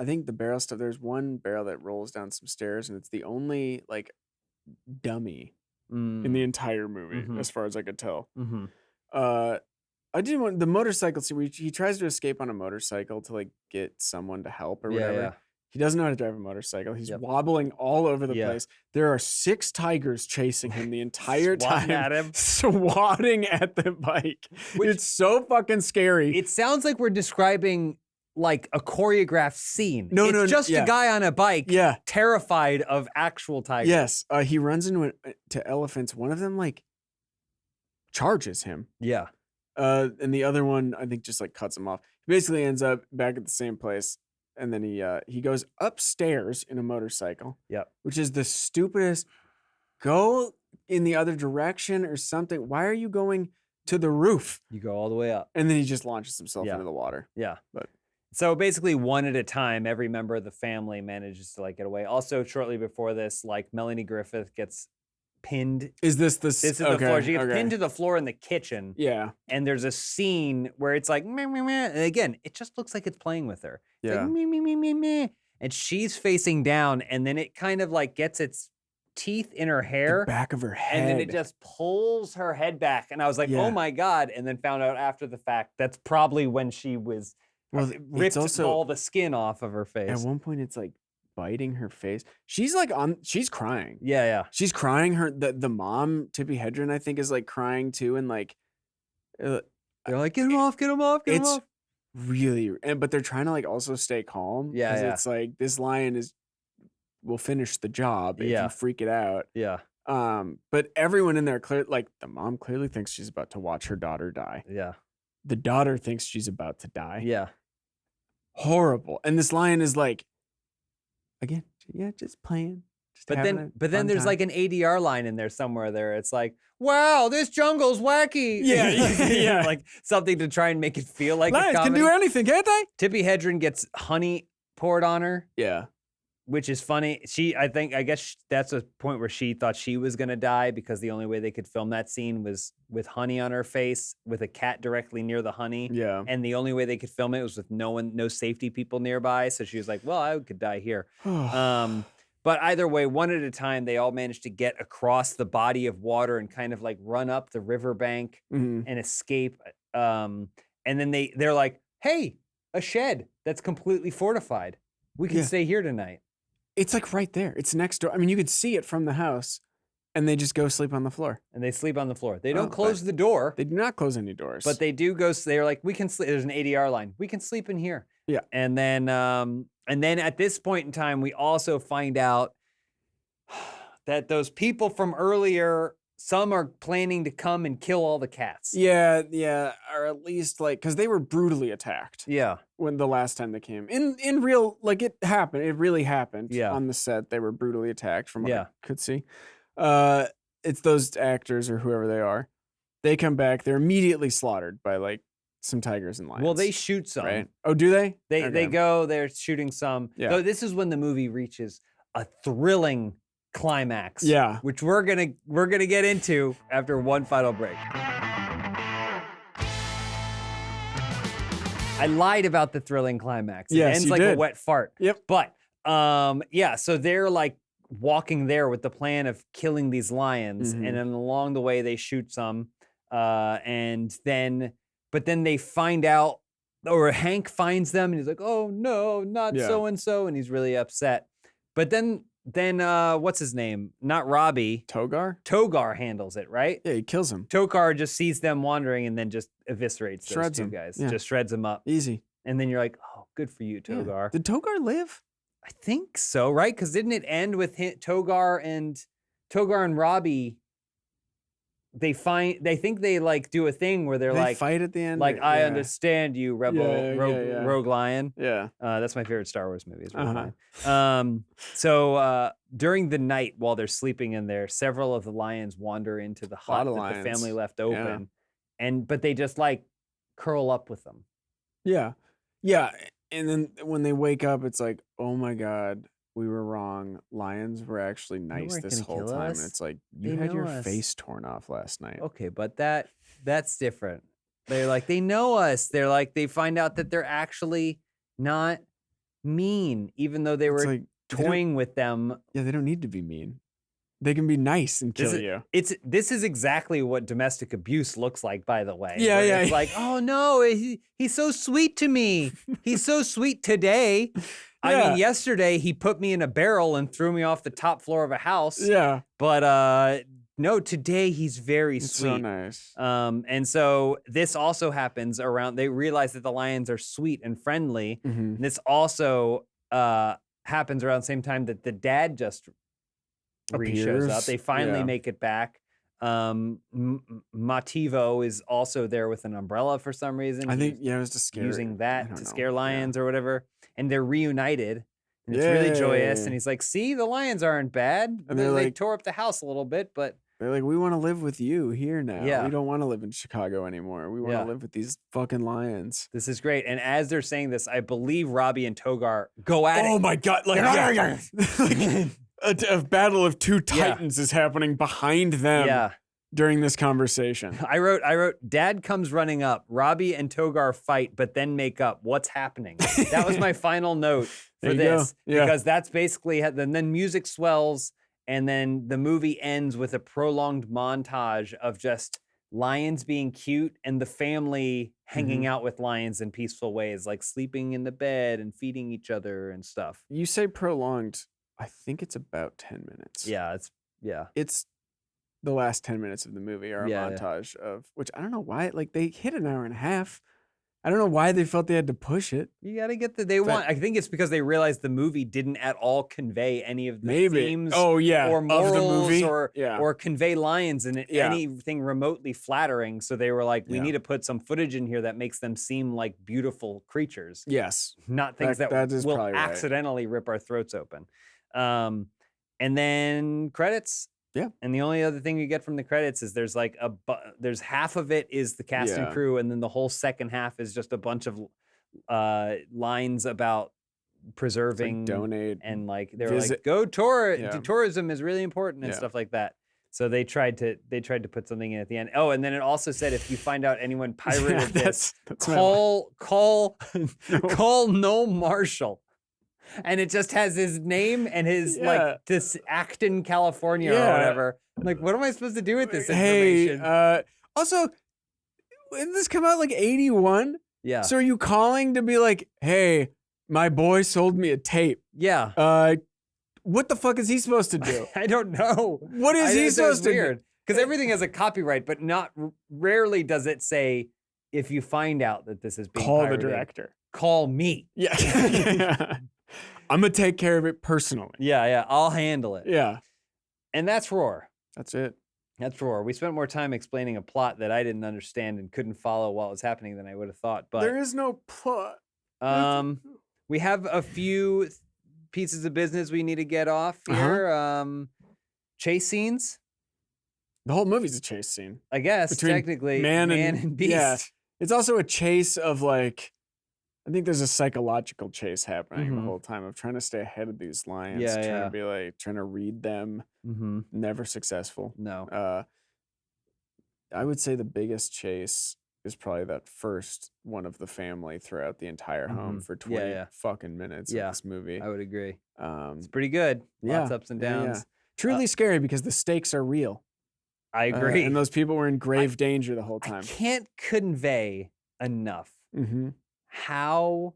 think the barrel stuff, there's one barrel that rolls down some stairs, and it's the only like dummy in the entire movie, as far as I could tell. I didn't want the motorcycle scene. He tries to escape on a motorcycle to like get someone to help or whatever. Yeah. He doesn't know how to drive a motorcycle. He's wobbling all over the place. There are 6 tigers chasing him the entire time. At him. Swatting at the bike. It's so fucking scary. It sounds like we're describing like a choreographed scene. No, it's just a guy on a bike terrified of actual tigers. Yes. He runs into elephants. One of them like charges him. Yeah. And the other one, I think, just like cuts him off. He basically ends up back at the same place. And then he goes upstairs in a motorcycle. Yep. Which is the stupidest. Go in the other direction or something. Why are you going to the roof? You go all the way up. And then he just launches himself into the water. Yeah. But so basically one at a time, every member of the family manages to like get away. Also, shortly before this, like Melanie Griffith gets pinned. Is this the This is the floor. She gets pinned to the floor in the kitchen. Yeah. And there's a scene where it's like, meh, meh, meh. And again, it just looks like it's playing with her. It's like, meh, meh, meh, meh, meh. And she's facing down, and then it kind of like gets its teeth in her hair. The back of her head. And then it just pulls her head back. And I was like, oh my God. And then found out after the fact, that's probably when she was ripped all the skin off of her face. At one point, it's like biting her face. She's crying. Yeah. She's crying. The mom, Tippi Hedren, I think, is like crying too. And like, they're like, get him off, get him off, get him off. Really, but they're trying to like also stay calm. Yeah. It's like this lion will finish the job if you freak it out. Yeah. But everyone in there, like the mom clearly thinks she's about to watch her daughter die. Yeah. The daughter thinks she's about to die. Yeah. Horrible. And this lion is like, again, just playing. But then there's like an ADR line in there somewhere there. It's like, wow, this jungle's wacky. Yeah. Like something to try and make it feel like lions a comedy. can do anything, can't they? Tippi Hedren gets honey poured on her. Yeah. Which is funny. I guess that's a point where she thought she was going to die because the only way they could film that scene was with honey on her face, with a cat directly near the honey. Yeah. And the only way they could film it was with no safety people nearby. So she was like, well, I could die here. But either way, one at a time, they all managed to get across the body of water and kind of like run up the riverbank and escape. And then they're like, hey, a shed that's completely fortified. We can Yeah. stay here tonight. It's like right there. It's next door. I mean, you could see it from the house, and they just go sleep on the floor. And they sleep on the floor. They don't Oh, close the door, They do not close any doors. but they do go. They're like, we can sleep. There's an ADR line. We can sleep in here. Yeah. And then at this point in time, we also find out that those people from earlier, some are planning to come and kill all the cats. Yeah, or at least like because they were brutally attacked Yeah. when the last time they came. In real, like it happened. It really happened. Yeah. On the set, they were brutally attacked from what Yeah. I could see. It's those actors or whoever they are. They come back. They're immediately slaughtered by like some tigers and lions. Well, they shoot some. right. Oh, do they? They Okay. go. They're shooting some. Yeah. Though this is when the movie reaches a thrilling climax. Yeah. Which we're gonna get into after one final break. I lied about the thrilling climax. It Yes, ends you like a did. wet fart. Yep. But yeah, so they're like walking there with the plan of killing these lions, Mhm. and then along the way they shoot some, but then they find out, or Hank finds them, and he's like, "Oh no, not Yeah. so and so," and he's really upset. But then what's his name? Not Robbie. Togar? Togar handles it, right? Yeah, he kills him. Togar just sees them wandering and then just eviscerates those Shreds two them. guys. Yeah. Just shreds them up. Easy. And then you're like, oh, good for you, Yeah. Togar. Did Togar live? I think so, right? Because didn't it end with Togar and Robbie? They think they like do a thing where they're They like, fight at the end. like or- I yeah. understand you, rebel, Yeah. rogue lion. Yeah. That's my favorite Star Wars movie. Is Rogue Uh-huh. Lion. So during the night while they're sleeping in there, several of the lions wander into the hut of that lions. the family left Yeah. open, but they just like curl up with them. Yeah. Yeah. And then when they wake up, it's like, oh my God, we were wrong. Lions were actually nice weren't this gonna whole kill time. us. And it's like, They you had your know us. face torn off last night. Okay, but that's different. They're like, they know us. They're like, they find out that they're actually not mean, even though they It's were like, they don't- toying with them. Yeah, they don't need to be mean. They can be nice and This kill is- you. This is exactly what domestic abuse looks like, by the way. Yeah, where yeah, It's yeah. like, oh no, he's so sweet to me. He's so sweet today. I Yeah. mean, yesterday he put me in a barrel and threw me off the top floor of a house. Yeah. But no, today he's very It's sweet. so nice. And so this also happens around. They realize that the lions are sweet and friendly. Mhm. And this also happens around the same time that the dad just shows up. Appears, They finally yeah. make it back. Mativo is also there with an umbrella for some reason. I think, He's yeah, it was just scary. using I that don't to know. scare Yeah. lions or whatever. And they're reunited. And it's really joyous. Yay. And he's like, see, the lions aren't bad. And They they're like- tore up the house a little bit, but They're like, we want to live with you here now. Yeah. We don't want to live in Chicago anymore. We want to Yeah. live with these fucking lions. this is great. And as they're saying this, I believe Robbie and Togar go at it. Oh my God. Like, yeah. Like a battle of two titans is happening behind them Yeah. during this conversation. I wrote, Dad comes running up. Robbie and Togar fight, but then make up. What's happening? That was my final note for There you go. this. Yeah. Because that's basically, then music swells, and then the movie ends with a prolonged montage of just lions being cute and the family hanging Mm-hmm. out with lions in peaceful ways, like sleeping in the bed and feeding each other and stuff. You say prolonged. I think it's about 10 minutes. Yeah, It's the last 10 minutes of the movie are a Yeah, yeah. montage of, which I don't know why, like they hit an hour and a half. I don't know why they felt they had to push it. You gotta get I think it's because they realized the movie didn't at all convey any of the Maybe. themes Oh, yeah. or of morals the movie. or Yeah. or convey lines in Yeah. anything remotely flattering. So they were like, we Yeah. need to put some footage in here that makes them seem like beautiful creatures, Yes. not things that that is will probably right. accidentally rip our throats open. And then credits. Yeah. And the only other thing you get from the credits is there's like there's half of it is the cast and Yeah. crew, and then the whole second half is just a bunch of lines about preserving donate. and like they were visit- like go tour Yeah. tourism is really important and Yeah. stuff like that. So they tried to put something in at the end. Oh, and then it also said if you find out anyone pirated this, that's my call Noel Marshall. And it just has his name and his Yeah. like this Acton, California or Yeah. whatever. I'm like, what am I supposed to do with this Hey, information? also, didn't this come out like 81? Yeah. So are you calling to be like, hey, my boy sold me a tape. Yeah. What the fuck is he supposed to do? I don't know. What is he supposed to do? Because everything has a copyright, but not rarely does it say, if you find out that this is being Call pirated, the director. call me. Yeah. I'm going to take care of it personally. Yeah. I'll handle it. Yeah. And that's Roar. That's it. That's Roar. We spent more time explaining a plot that I didn't understand and couldn't follow while it was happening than I would have thought. But there is no plot. we have a few pieces of business we need to get off here. Chase scenes. The whole movie's a chase scene. I guess, Between technically, man and beast. Yeah. It's also a chase of like, I think there's a psychological chase happening the whole time of trying to stay ahead of these lions, trying to be like, trying to read them. Never successful. No. I would say the biggest chase is probably that first one of the family throughout the entire home for 20 fucking minutes of this movie. I would agree. It's pretty good. Lots ups and downs. Truly scary because the stakes are real. I agree. And those people were in grave danger the whole time. I can't convey enough how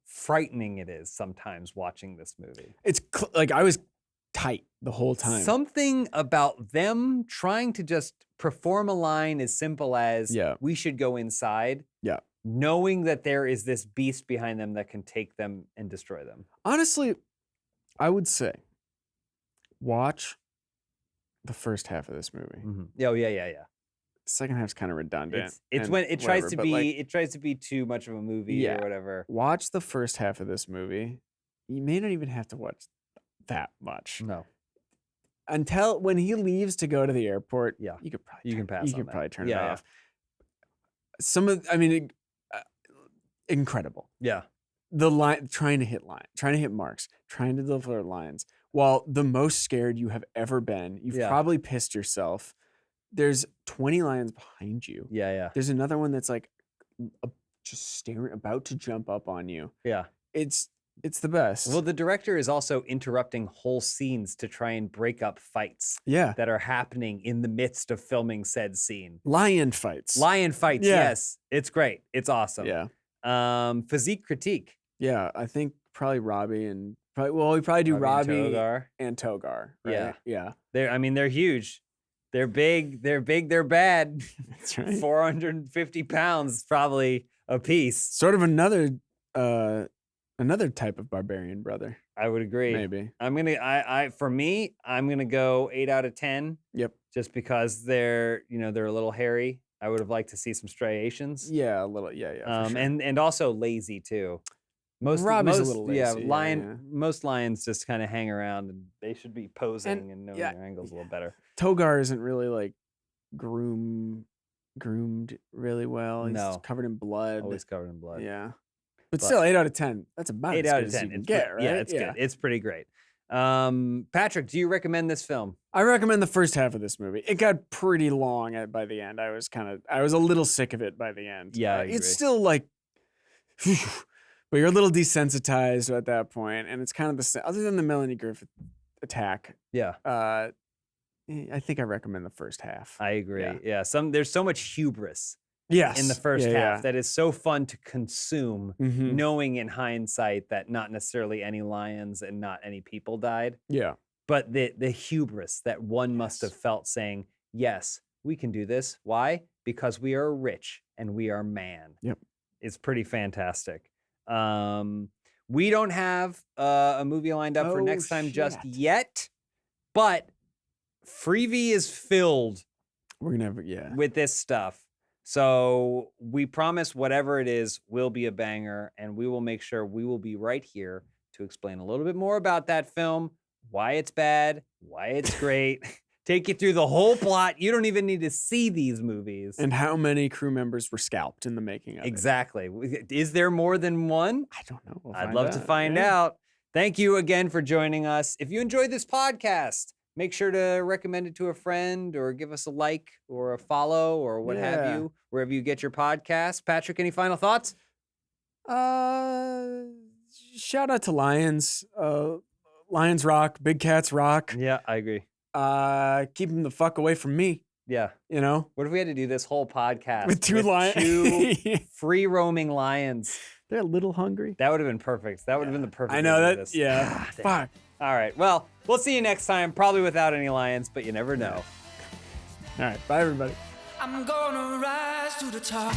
frightening it is sometimes watching this movie. It's like I was tight the whole time. Something about them trying to just perform a line as simple as we should go inside. Yeah. Knowing that there is this beast behind them that can take them and destroy them. Honestly, I would say watch the first half of this movie. Oh, yeah. Second half's kind of redundant. It's when it tries to be it tries to be too much of a movie or whatever. Watch the first half of this movie. You may not even have to watch that much. No. Until when he leaves to go to the airport, you could probably probably turn it off. Incredible. Yeah. The line trying to hit marks, trying to deliver lines. While the most scared you have ever been, you've probably pissed yourself. There's 20 lions behind you. Yeah. There's another one that's like just staring, about to jump up on you. Yeah. It's the best. Well, the director is also interrupting whole scenes to try and break up fights that are happening in the midst of filming said scene. Lion fights, yes. It's great. It's awesome. Yeah. Physique critique. Yeah, I think probably Robbie and we probably do Robbie and Togar. Right? Yeah. They're huge. They're big. They're bad. That's right. 450 pounds probably a piece. Sort of another type of barbarian brother. I would agree. Maybe. For me, I'm gonna go 8 out of 10. Yep. Just because they're a little hairy. I would have liked to see some striations. Yeah, a little. Yeah. For sure. And also lazy too. Robbie's a little lazy. Most lions just kind of hang around, and they should be posing and knowing their angles a little better. Togar isn't really like groomed really well. He's covered in blood. Always covered in blood. Yeah. But still, 8 out of 10. That's about 8 as out good of as 10. you can It's get, good. right? Yeah, it's good. It's pretty great. Patrick, do you recommend this film? I recommend the first half of this movie. It got pretty long by the end. I was a little sick of it by the end. Yeah, I it's agree. still like, but you're a little desensitized at that point, and it's kind of the same. Other than the Melanie Griffith attack, I think I recommend the first half. I agree. Yeah. There's so much hubris. Yes. In the first half that is so fun to consume, knowing in hindsight that not necessarily any lions and not any people died. Yeah. But the hubris that one must have felt saying, yes, we can do this. Why? Because we are rich and we are man. Yep. It's pretty fantastic. We don't have a movie lined up for next time just yet, but Freevee is filled We're gonna have with this stuff. So we promise whatever it is will be a banger, and we will make sure we will be right here to explain a little bit more about that film, why it's bad, why it's great, take you through the whole plot. You don't even need to see these movies. And how many crew members were scalped in the making of it. Exactly. Is there more than one? I don't know. I'd love to find out. Thank you again for joining us. If you enjoyed this podcast, make sure to recommend it to a friend or give us a like or a follow or what have you, wherever you get your podcasts. Patrick, any final thoughts? Shout out to Lions. Lions rock, big cats rock. Yeah, I agree. Keep them the fuck away from me. Yeah. You know? What if we had to do this whole podcast With two lions? two free roaming lions? They're a little hungry. That would have been perfect. That would have been the perfect. I know way to do that. this. Yeah. Fuck. All right. Well, we'll see you next time. Probably without any lions, but you never know. All right. Bye, everybody. I'm gonna rise to the top.